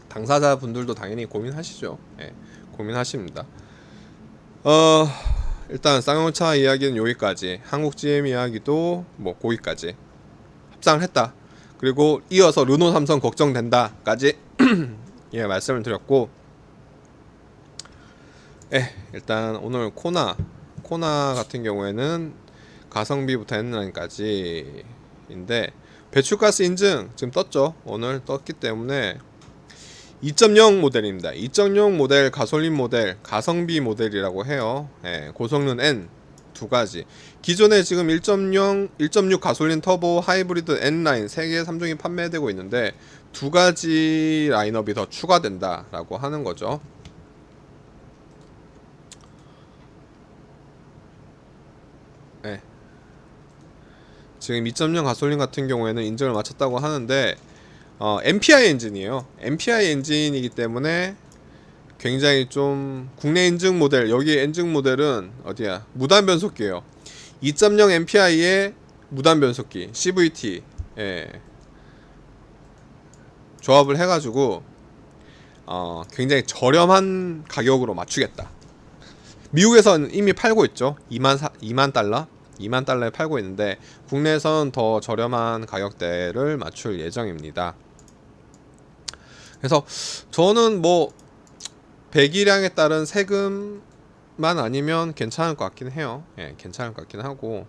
당사자분들도 당연히 고민하시죠. 고민하십니다. 일단 쌍용차 이야기는 여기까지, 한국 GM 이야기도 뭐 거기까지 협상을 했다. 그리고 이어서 르노 삼성 걱정된다까지 말씀을 드렸고, 일단 오늘 코나 같은 경우에는 가성비부터 N9까지인데 배출가스 인증 지금 떴죠. 오늘 떴기 때문에 2.0 모델입니다. 2.0 모델, 가솔린 모델, 가성비 모델이라고 해요. 고성능 N 두 가지. 기존에 지금 1.0, 1.6 가솔린 터보 하이브리드 N9 세 개의 3종이 판매되고 있는데 두 가지 라인업이 더 추가된다라고 하는 거죠. 지금 2.0 가솔린 같은 경우에는 인증을 마쳤다고 하는데 MPI 엔진이에요. MPI 엔진이기 때문에 굉장히 좀 국내 인증 모델, 여기 인증 모델은 어디야? 무단 변속기예요. 2.0 MPI에 무단 변속기 CVT 조합을 해가지고 굉장히 저렴한 가격으로 맞추겠다. 미국에서는 이미 팔고 있죠. 2만 달러? 2만 달러에 팔고 있는데 국내에서는 더 저렴한 가격대를 맞출 예정입니다. 그래서 저는 뭐 배기량에 따른 세금만 아니면 괜찮을 것 같긴 해요. 괜찮을 것 같긴 하고,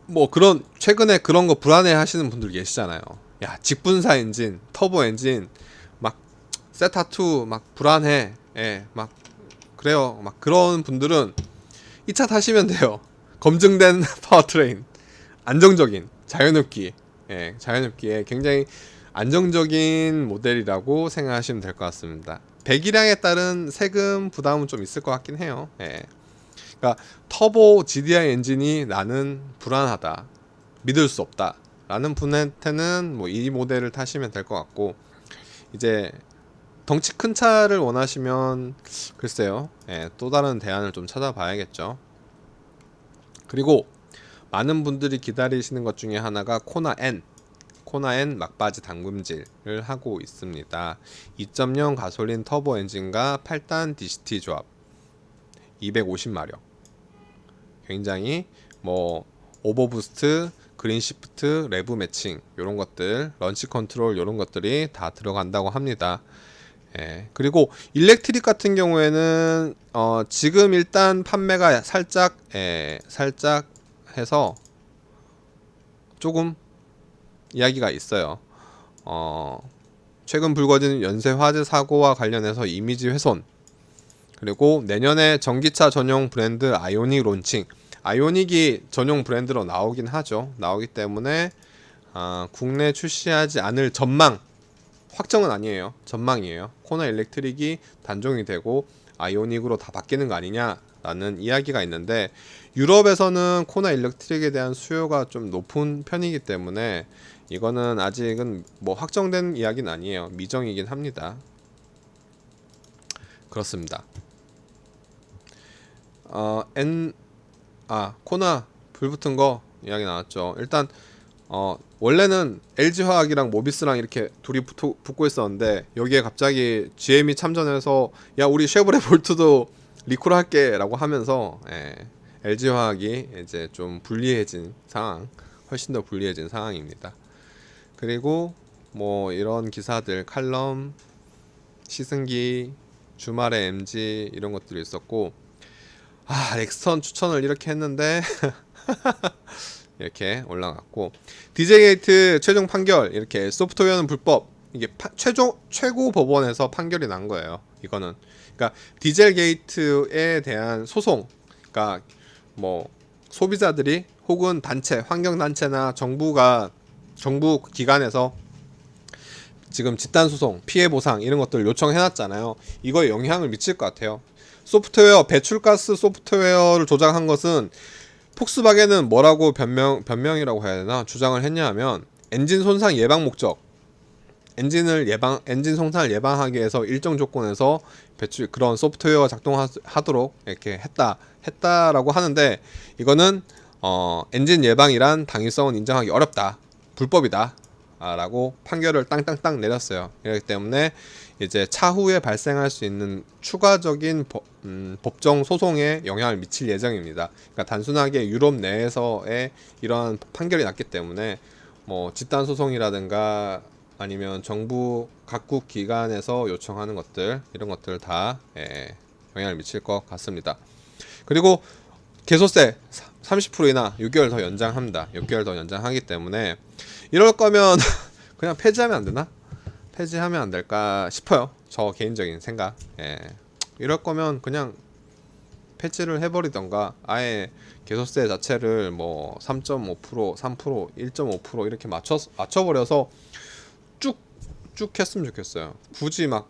뭐 그런 최근에 그런 거 불안해 하시는 분들 계시잖아요. 야, 직분사 엔진, 터보 엔진 막 세타2 막 불안해. 막 그래요. 막 그런 분들은 이 차 타시면 돼요. 검증된 파워트레인, 안정적인 자연흡기, 자연흡기에 굉장히 안정적인 모델이라고 생각하시면 될 것 같습니다. 배기량에 따른 세금 부담은 좀 있을 것 같긴 해요. 그러니까 터보 GDI 엔진이 나는 불안하다, 믿을 수 없다 라는 분한테는 뭐 이 모델을 타시면 될 것 같고, 이제 덩치 큰 차를 원하시면 글쎄요, 또 다른 대안을 좀 찾아봐야겠죠. 그리고 많은 분들이 기다리시는 것 중에 하나가 코나 N 막바지 담금질을 하고 있습니다. 2.0 가솔린 터보 엔진과 8단 DCT 조합, 250마력. 굉장히 뭐 오버부스트, 그린 시프트, 레브 매칭 이런 것들, 런치 컨트롤 이런 것들이 다 들어간다고 합니다. 그리고 일렉트릭 같은 경우에는 지금 일단 판매가 살짝 해서 조금 이야기가 있어요. 최근 불거진 연쇄 화재 사고와 관련해서 이미지 훼손, 그리고 내년에 전기차 전용 브랜드 아이오닉 론칭. 아이오닉이 전용 브랜드로 나오긴 하죠. 나오기 때문에 국내 출시하지 않을 전망, 확정은 아니에요. 전망이에요. 코나 일렉트릭이 단종이 되고 아이오닉으로 다 바뀌는 거 아니냐라는 이야기가 있는데, 유럽에서는 코나 일렉트릭에 대한 수요가 좀 높은 편이기 때문에 이거는 아직은 뭐 확정된 이야기는 아니에요. 미정이긴 합니다. 그렇습니다. 코나 불 붙은 거 이야기 나왔죠. 일단 원래는 LG화학이랑 모비스랑 이렇게 둘이 붙고 있었는데 여기에 갑자기 GM이 참전해서 야, 우리 쉐보레 볼트도 리콜할게 라고 하면서 LG화학이 이제 좀 불리해진 상황, 훨씬 더 불리해진 상황입니다. 그리고 뭐 이런 기사들, 시승기, 주말에 MG 이런 것들이 있었고, 렉스턴 추천을 이렇게 했는데 이렇게 올라갔고, 디젤게이트 최종 판결, 이렇게 소프트웨어는 불법, 이게 최고 법원에서 판결이 난 거예요. 이거는 그러니까 디젤게이트에 대한 소송, 그러니까 뭐 소비자들이 혹은 단체, 환경 단체나 정부 기관에서 지금 집단 소송, 피해 보상 이런 것들을 요청해 놨잖아요. 이거에 영향을 미칠 것 같아요. 소프트웨어, 배출가스 소프트웨어를 조작한 것은, 폭스바겐은 뭐라고 변명이라고 해야 되나, 주장을 했냐 하면, 엔진 손상 예방 목적, 엔진 손상을 예방하기 위해서 일정 조건에서 그런 소프트웨어가 작동하도록 이렇게 했다라고 하는데, 이거는 엔진 예방이란 당위성은 인정하기 어렵다, 불법이다 라고 판결을 땅땅땅 내렸어요. 그렇기 때문에 이제 차후에 발생할 수 있는 추가적인 법정 소송에 영향을 미칠 예정입니다. 그러니까 단순하게 유럽 내에서의 이러한 판결이 났기 때문에 뭐 집단 소송이라든가 아니면 정부 각국 기관에서 요청하는 것들, 이런 것들 다 영향을 미칠 것 같습니다. 그리고 개소세 30%이나 6개월 더 연장합니다. 6개월 더 연장하기 때문에 이럴 거면 그냥 폐지하면 안 되나? 폐지하면 안 될까 싶어요. 저 개인적인 생각. 이럴 거면 그냥 폐지를 해버리던가, 아예 개소세 자체를 뭐 3.5%, 3%, 1.5% 이렇게 맞춰버려서 쭉 했으면 좋겠어요. 굳이 막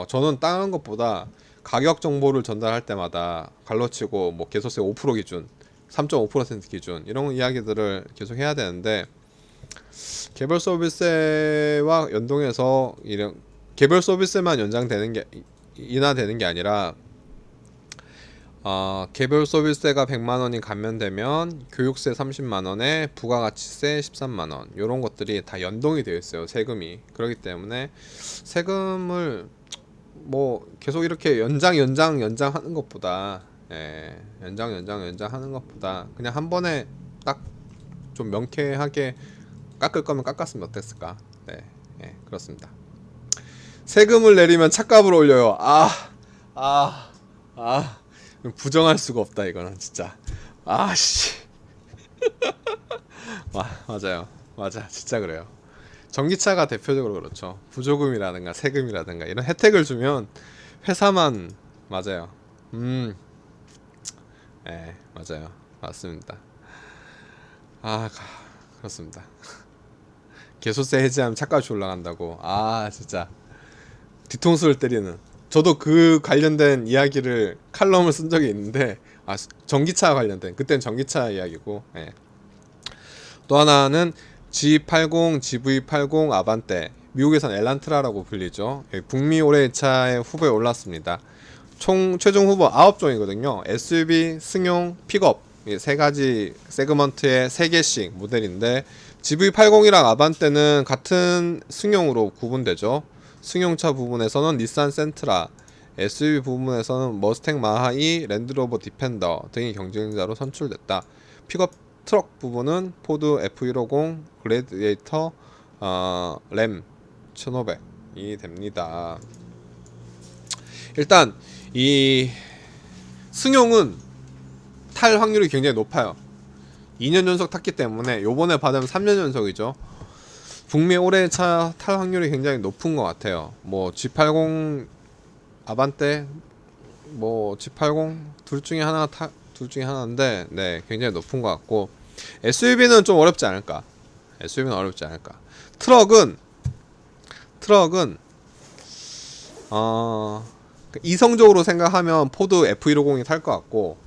저는 다른 것보다 가격 정보를 전달할 때마다 갈로치고 뭐 개소세 5% 기준, 3.5% 기준 이런 이야기들을 계속 해야 되는데, 개별 서비스와 연동해서 이런 개별 서비스만 연장되는 게 인하되는 게 아니라, 개별 서비스세가 100만 원이 감면되면 교육세 30만 원에 부가가치세 13만 원, 이런 것들이 다 연동이 되어 있어요, 세금이. 그렇기 때문에 세금을 뭐 계속 이렇게 연장하는 것보다, 연장하는 것보다 그냥 한 번에 딱 좀 명쾌하게 깎을 거면 깎았으면 어땠을까. 네, 그렇습니다. 세금을 내리면 차값을 올려요. 부정할 수가 없다, 이거는 진짜. 씨. 맞아요. 맞아, 진짜 그래요. 전기차가 대표적으로 그렇죠. 부조금이라든가 세금이라든가 이런 혜택을 주면 회사만. 맞아요. 맞아요. 맞습니다. 그렇습니다. 개소세 해지하면 차값이 올라간다고. 진짜 뒤통수를 때리는. 저도 그 관련된 이야기를 칼럼을 쓴 적이 있는데, 전기차 관련된, 그땐 전기차 이야기고. 또 하나는 G80, GV80 아반떼, 미국에선 엘란트라라고 불리죠. 북미 올해차의 후보에 올랐습니다. 총 최종 후보 9종이거든요. SUV, 승용, 픽업, 세 가지 세그먼트의 3개씩 모델인데, GV80이랑 아반떼는 같은 승용으로 구분되죠. 승용차 부분에서는 닛산 센트라, SUV 부분에서는 머스탱 마하이, 랜드로버 디펜더 등이 경쟁자로 선출됐다. 픽업 트럭 부분은 포드 F150, 글래디에이터, 램 1500이 됩니다. 일단 이 승용은 탈 확률이 굉장히 높아요. 2년 연속 탔기 때문에 요번에 받으면 3년 연속이죠. 북미 올해 차 탈 확률이 굉장히 높은 것 같아요. 뭐 G80, 아반떼, 뭐 G80 둘 중에 하나인데, 굉장히 높은 것 같고, SUV는 좀 어렵지 않을까. 트럭은 이성적으로 생각하면 포드 F150이 탈 것 같고,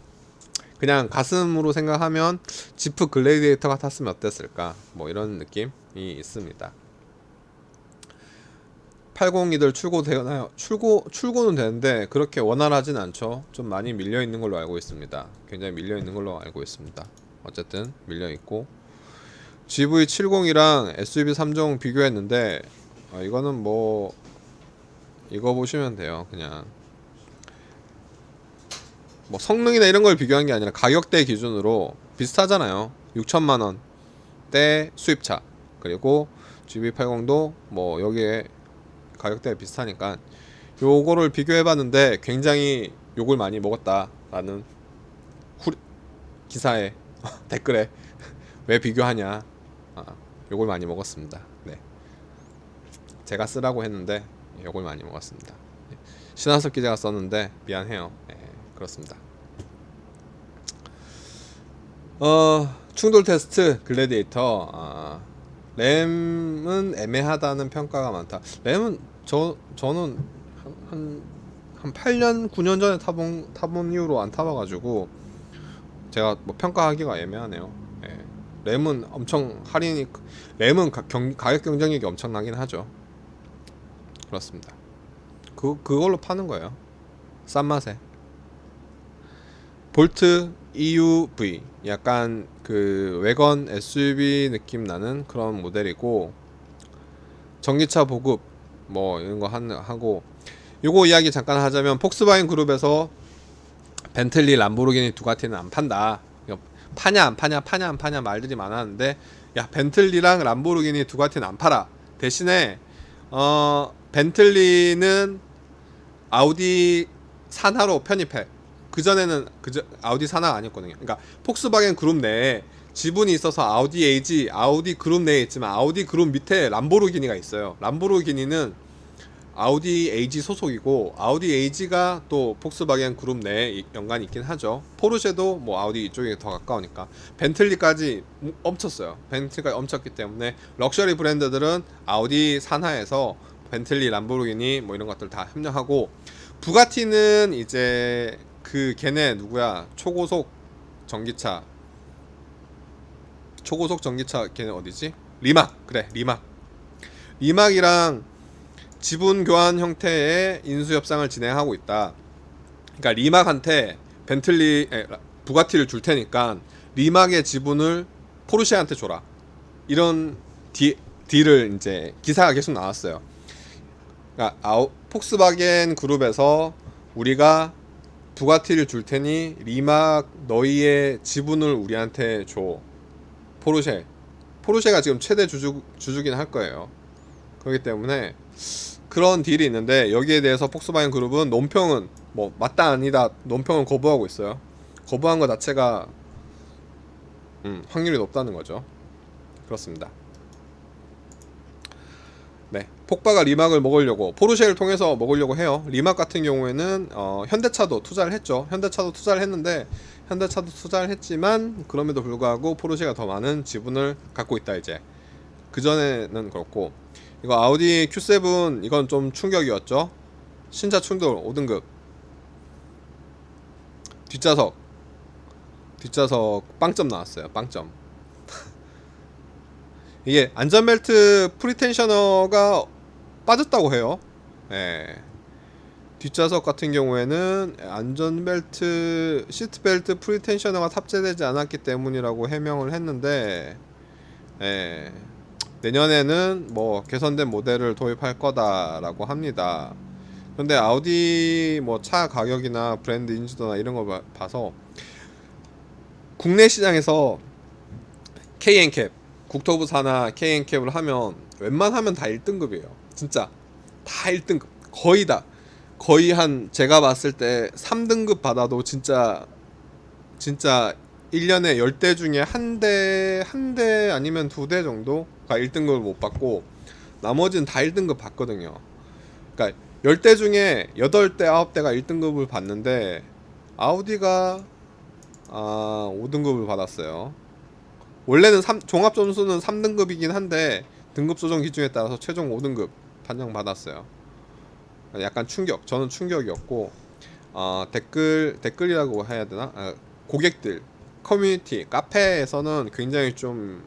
그냥 가슴으로 생각하면 지프 글래디에이터가 탔으면 어땠을까, 뭐 이런 느낌이 있습니다. 80이들 출고되나요? 출고는 되는데 그렇게 원활하진 않죠. 좀 많이 밀려 있는 걸로 알고 있습니다. 굉장히 밀려 있는 걸로 알고 있습니다. 어쨌든 밀려 있고, GV70이랑 SUV 3종 비교했는데, 이거는 뭐 이거 보시면 돼요. 그냥 뭐 성능이나 이런 걸 비교한 게 아니라 가격대 기준으로 비슷하잖아요. 6천만 원대 수입차, 그리고 GV80도 뭐 여기에 가격대가 비슷하니까 요거를 비교해봤는데 굉장히 욕을 많이 먹었다라는 기사에 댓글에 왜 비교하냐, 욕을 많이 먹었습니다. 네, 제가 쓰라고 했는데 욕을 많이 먹었습니다. 신한섭 기자가 썼는데 미안해요. 네, 그렇습니다. 충돌 테스트 글래디에이터. 램은 애매하다는 평가가 많다. 램은 저는 한 8년 9년 전에 타본 이후로 안 타봐가지고 제가 뭐 평가하기가 애매하네요. 예. 램은 엄청 할인이, 램은 가격 경쟁력이 엄청나긴 하죠. 그렇습니다. 그걸로 파는 거예요. 싼 맛에. 볼트 EUV, 약간 그 외건 SUV 느낌 나는 그런 모델이고, 전기차 보급 뭐 이런 거 하고, 요거 이야기 잠깐 하자면 폭스바겐 그룹에서 벤틀리, 람보르기니, 두카티는 안 판다. 파냐 안 파냐 말들이 많았는데, 야, 벤틀리랑 람보르기니, 두카티는 안 팔아. 대신에 벤틀리는 아우디 산하로 편입해. 그전에는 아우디 산하가 아니었거든요. 그러니까 폭스바겐 그룹 내에 지분이 있어서 아우디 AG, 아우디 그룹 내에 있지만 아우디 그룹 밑에 람보르기니가 있어요. 람보르기니는 아우디 AG 소속이고, 아우디 AG가 또 폭스바겐 그룹 내에 연관이 있긴 하죠. 포르쉐도 뭐 아우디 이쪽에 더 가까우니까. 벤틀리까지 엄쳤어요. 벤틀리까지 엄쳤기 때문에 럭셔리 브랜드들은 아우디 산하에서 벤틀리, 람보르기니 뭐 이런 것들 다 협력하고, 부가티는 이제 그 걔네 누구야, 초고속 전기차 걔네 어디지? 리막. 그래, 리막이랑 지분 교환 형태의 인수 협상을 진행하고 있다. 그러니까 리막한테 부가티를 줄 테니까 리막의 지분을 포르쉐한테 줘라. 이런 딜을 이제 기사가 계속 나왔어요. 그러니까 폭스바겐 그룹에서 우리가 부가티를 줄 테니 리막 너희의 지분을 우리한테 줘. 포르쉐가 지금 최대 주주긴 할 거예요. 그렇기 때문에 그런 딜이 있는데, 여기에 대해서 폭스바겐 그룹은 논평은 뭐 맞다 아니다, 논평은 거부하고 있어요. 거부한 것 자체가 확률이 높다는 거죠. 그렇습니다. 네, 폭바가 리막을 먹으려고, 포르쉐를 통해서 먹으려고 해요. 리막 같은 경우에는 현대차도 투자를 했죠. 현대차도 투자를 했지만 그럼에도 불구하고 포르쉐가 더 많은 지분을 갖고 있다. 이제 그전에는 그렇고, 이거 아우디 Q7 이건 좀 충격이었죠. 신차 충돌 5등급. 뒷좌석 빵점 나왔어요. 빵점. 이게 안전벨트 프리텐셔너가 빠졌다고 해요. 예. 뒷좌석 같은 경우에는 안전벨트, 시트벨트 프리텐셔너가 탑재되지 않았기 때문이라고 해명을 했는데, 예. 내년에는 뭐 개선된 모델을 도입할 거다라고 합니다. 근데 아우디 뭐 차 가격이나 브랜드 인지도나 이런 거 봐서 국내 시장에서 KN캡, 국토부 산하 KN캡을 하면 웬만하면 다 1등급이에요. 진짜 다 1등급. 거의 한 제가 봤을 때 3등급 받아도 진짜 1년에 10대 중에 한 대 아니면 2대 정도가 1등급을 못 받고, 나머지는 다 1등급 받거든요. 그러니까 10대 중에 8대 9대가 1등급을 받는데, 아우디가 5등급을 받았어요. 원래는 종합 점수는 3등급이긴 한데 등급 조정 기준에 따라서 최종 5등급 판정 받았어요. 약간 저는 충격이었고, 댓글이라고 해야 되나? 고객들, 커뮤니티, 카페에서는 굉장히 좀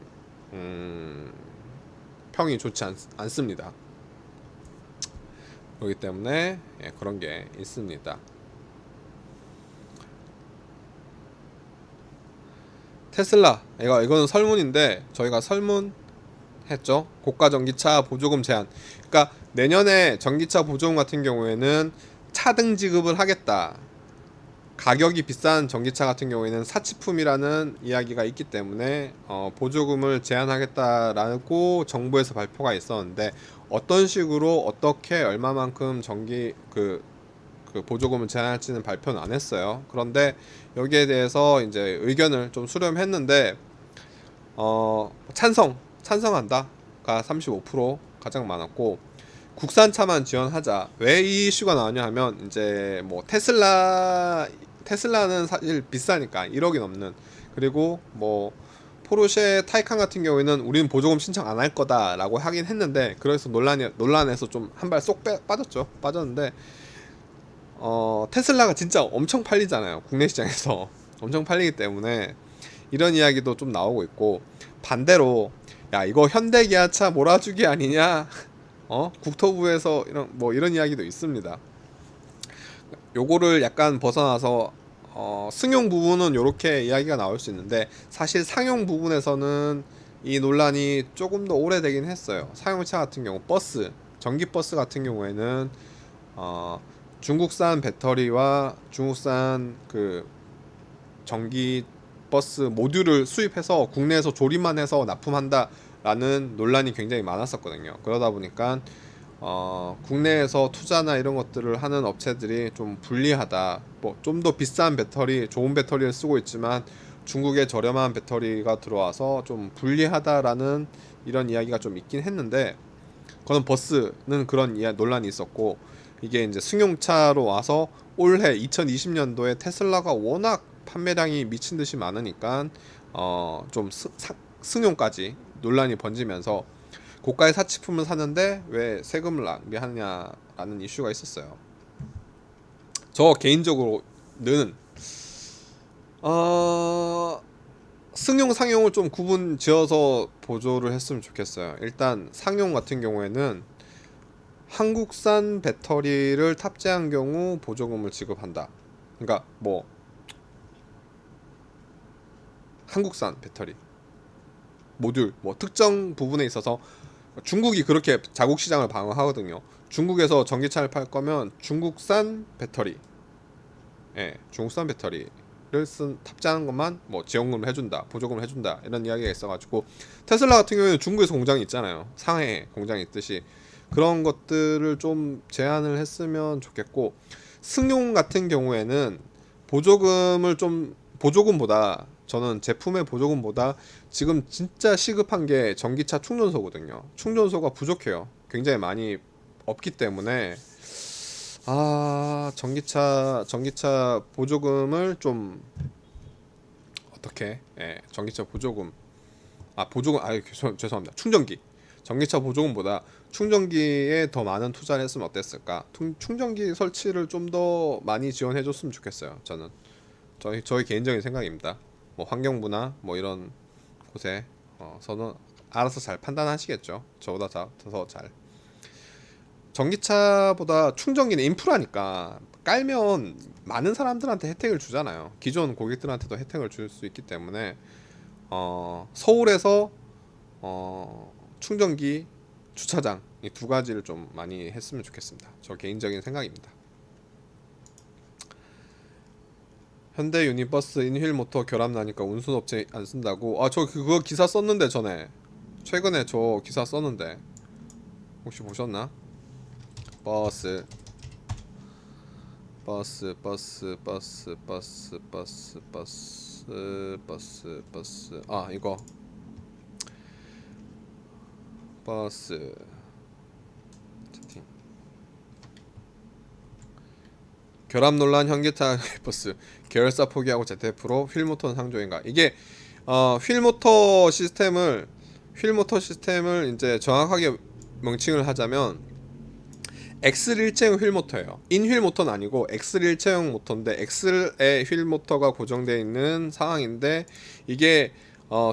평이 좋지 않습니다. 그렇기 때문에 그런 게 있습니다. 테슬라, 이거는 설문인데 저희가 설문했죠. 고가 전기차 보조금 제한. 그러니까 내년에 전기차 보조금 같은 경우에는 차등 지급을 하겠다. 가격이 비싼 전기차 같은 경우에는 사치품이라는 이야기가 있기 때문에 보조금을 제한하겠다라고 정부에서 발표가 있었는데, 어떤 식으로 어떻게 얼마만큼 그 보조금을 제한할지는 발표는 안 했어요. 그런데 여기에 대해서 이제 의견을 좀 수렴했는데 찬성한다가 35% 가장 많았고, 국산차만 지원하자. 왜 이 이슈가 나왔냐 하면 이제 뭐 테슬라는 사실 비싸니까 1억이 넘는, 그리고 뭐 포르쉐 타이칸 같은 경우에는 우리는 보조금 신청 안 할 거다라고 하긴 했는데, 그래서 논란에서 좀 한 발 쏙 빠졌는데, 테슬라가 진짜 엄청 팔리잖아요, 국내 시장에서. 엄청 팔리기 때문에 이런 이야기도 좀 나오고 있고, 반대로 야 이거 현대 기아차 몰아주기 아니냐, 국토부에서 이런 이야기도 있습니다. 요거를 약간 벗어나서 승용 부분은 요렇게 이야기가 나올 수 있는데, 사실 상용 부분에서는 이 논란이 조금 더 오래되긴 했어요. 상용차 같은 경우 전기 버스 같은 경우에는 중국산 배터리와 중국산 그 전기 버스 모듈을 수입해서 국내에서 조립만 해서 납품한다라는 논란이 굉장히 많았었거든요. 그러다 보니까 국내에서 투자나 이런 것들을 하는 업체들이 좀 불리하다. 뭐 좀 더 비싼 배터리, 좋은 배터리를 쓰고 있지만 중국의 저렴한 배터리가 들어와서 좀 불리하다라는 이런 이야기가 좀 있긴 했는데, 그건 버스는 그런 논란이 있었고, 이게 이제 승용차로 와서 올해 2020년도에 테슬라가 워낙 판매량이 미친 듯이 많으니까 좀 승용까지 논란이 번지면서 고가의 사치품을 사는데 왜 세금을 낭비하느냐라는 이슈가 있었어요. 저 개인적으로는 승용 상용을 좀 구분 지어서 보조를 했으면 좋겠어요. 일단 상용 같은 경우에는 한국산 배터리를 탑재한 경우 보조금을 지급한다. 그러니까 뭐 한국산 배터리 모듈 뭐 특정 부분에 있어서 중국이 그렇게 자국 시장을 방어하거든요. 중국에서 전기차를 팔 거면 중국산 배터리, 중국산 배터리를 탑재하는 것만 뭐 지원금을 해준다, 보조금을 해준다, 이런 이야기가 있어가지고, 테슬라 같은 경우에는 중국에서 공장이 있잖아요. 상해에 공장이 있듯이 그런 것들을 좀 제한을 했으면 좋겠고, 승용 같은 경우에는 보조금보다 저는 제품의 보조금보다 지금 진짜 시급한 게 전기차 충전소거든요. 충전소가 부족해요. 굉장히 많이 없기 때문에 전기차 보조금을 좀 어떻게, 전기차 보조금, 죄송합니다. 충전기. 전기차 보조금보다 충전기에 더 많은 투자를 했으면 어땠을까? 충전기 설치를 좀 더 많이 지원해 줬으면 좋겠어요. 저희 개인적인 생각입니다. 뭐 환경부나 뭐 이런 곳에 서는 알아서 잘 판단하시겠죠. 저보다 더 잘. 전기차보다 충전기는 인프라니까 깔면 많은 사람들한테 혜택을 주잖아요. 기존 고객들한테도 혜택을 줄 수 있기 때문에 서울에서 충전기 주차장 이 두 가지를 좀 많이 했으면 좋겠습니다. 저 개인적인 생각입니다. 현대 유니버스 인휠 모터 결함 나니까 운송업체 안 쓴다고. 저 그거 기사 썼는데, 전에 최근에 저 기사 썼는데 혹시 보셨나? 버스 버스 버스 버스 버스 버스 버스 버스 버스 이거 버스 채팅. 결함 논란 현기차 버스 계열사 포기하고 ZF로 휠모터는 상조인가? 이게 휠모터 시스템을 이제 정확하게 명칭을 하자면 엑셀 일체형 휠모터예요. 인휠 모터는 아니고 엑셀 일체형 모터인데, 엑셀에 휠 모터가 고정되어 있는 상황인데, 이게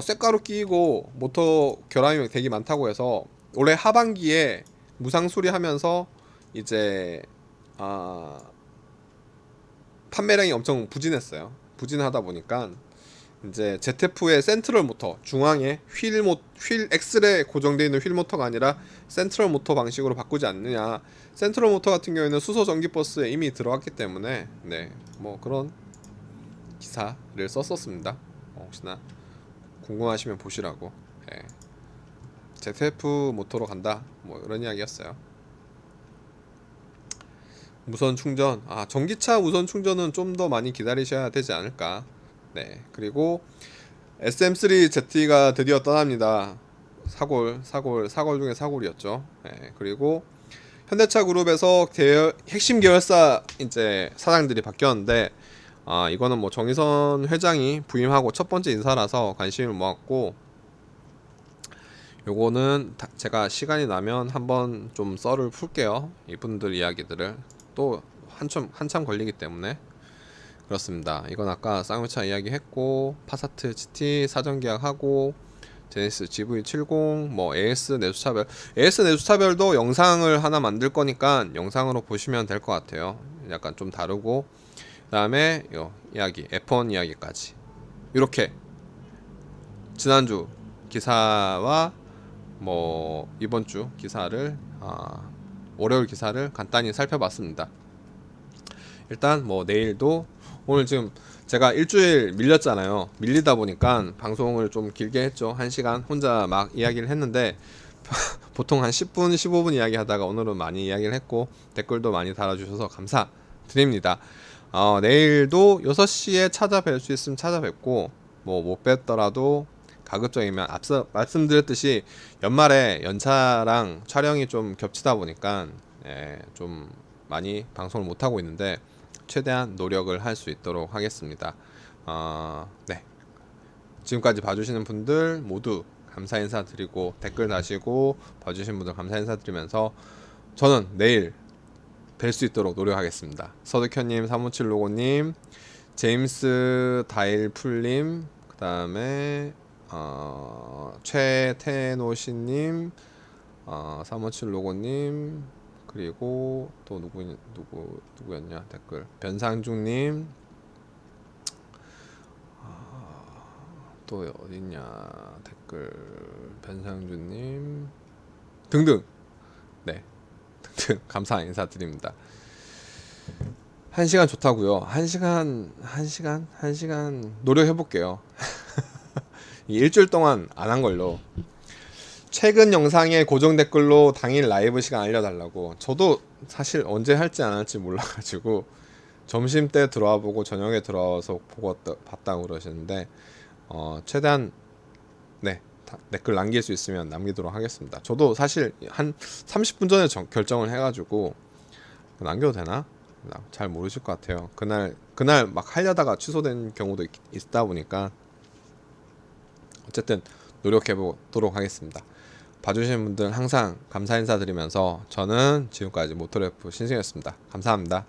쇳가루 끼고 모터 결함이 되게 많다고 해서 올해 하반기에 무상 수리하면서 이제 판매량이 엄청 부진했어요. 부진하다 보니까 이제 ZF의 센트럴 모터, 중앙에 휠 엑셀에 고정되어 있는 휠 모터가 아니라 센트럴 모터 방식으로 바꾸지 않느냐. 센트럴 모터 같은 경우에는 수소 전기 버스에 이미 들어갔기 때문에 뭐 그런 기사를 썼었습니다. 혹시나 궁금하시면 보시라고. ZF 모터로 간다, 뭐 이런 이야기였어요. 무선 충전. 전기차 무선 충전은 좀 더 많이 기다리셔야 되지 않을까. 네. 그리고 SM3Z가 드디어 떠납니다. 사골 중에 사골이었죠. 네. 그리고 현대차 그룹에서 핵심 계열사 이제 사장들이 바뀌었는데, 이거는 뭐 정의선 회장이 부임하고 첫 번째 인사라서 관심을 모았고, 요거는 제가 시간이 나면 한번 좀 썰을 풀게요. 이분들 이야기들을 또 한참 걸리기 때문에. 그렇습니다. 이건 아까 쌍용차 이야기했고, 파사트 GT 사전 계약하고, 제네시스 GV70, 뭐 AS 내수차별도 영상을 하나 만들 거니까 영상으로 보시면 될 것 같아요. 약간 좀 다르고, 그다음에 요 이야기 F1 이야기까지 이렇게 지난주 기사와 뭐 이번 주 기사를 월요일 기사를 간단히 살펴봤습니다. 일단 뭐 내일도 오늘 지금 제가 일주일 밀렸잖아요. 밀리다 보니까 방송을 좀 길게 했죠. 1시간 혼자 막 이야기를 했는데 보통 한 10분 15분 이야기 하다가 오늘은 많이 이야기를 했고 댓글도 많이 달아주셔서 감사드립니다. 내일도 6시에 찾아뵐 수 있으면 찾아뵙고 뭐 못 뵙더라도 가급적이면 앞서 말씀드렸듯이 연말에 연차랑 촬영이 좀 겹치다 보니까 좀 많이 방송을 못 하고 있는데 최대한 노력을 할 수 있도록 하겠습니다. 네. 지금까지 봐주시는 분들 모두 감사 인사드리고 댓글 다시고 봐주신 분들 감사 인사드리면서 저는 내일 뵐 수 있도록 노력하겠습니다. 서득현님, 357로고님, 제임스 다일풀님, 그 다음에 최태노시님, 357로고님, 그리고 또 누구였냐 댓글 변상중님, 또 어딨냐 댓글 변상준님 등등. 네, 등등 감사 인사드립니다. 1시간 좋다고요. 1시간 노력해볼게요. 일주일 동안 안 한 걸로. 최근 영상에 고정 댓글로 당일 라이브 시간 알려달라고. 저도 사실 언제 할지 안 할지 몰라가지고 점심 때 들어와 보고 저녁에 들어와서 보고 봤다고 그러시는데 최대한 네 댓글 남길 수 있으면 남기도록 하겠습니다. 저도 사실 한 30분 전에 결정을 해가지고 남겨도 되나? 잘 모르실 것 같아요. 그날 막 하려다가 취소된 경우도 있다 보니까 어쨌든 노력해 보도록 하겠습니다. 봐주시는 분들 항상 감사 인사드리면서 저는 지금까지 모토래프 신승이었습니다. 감사합니다.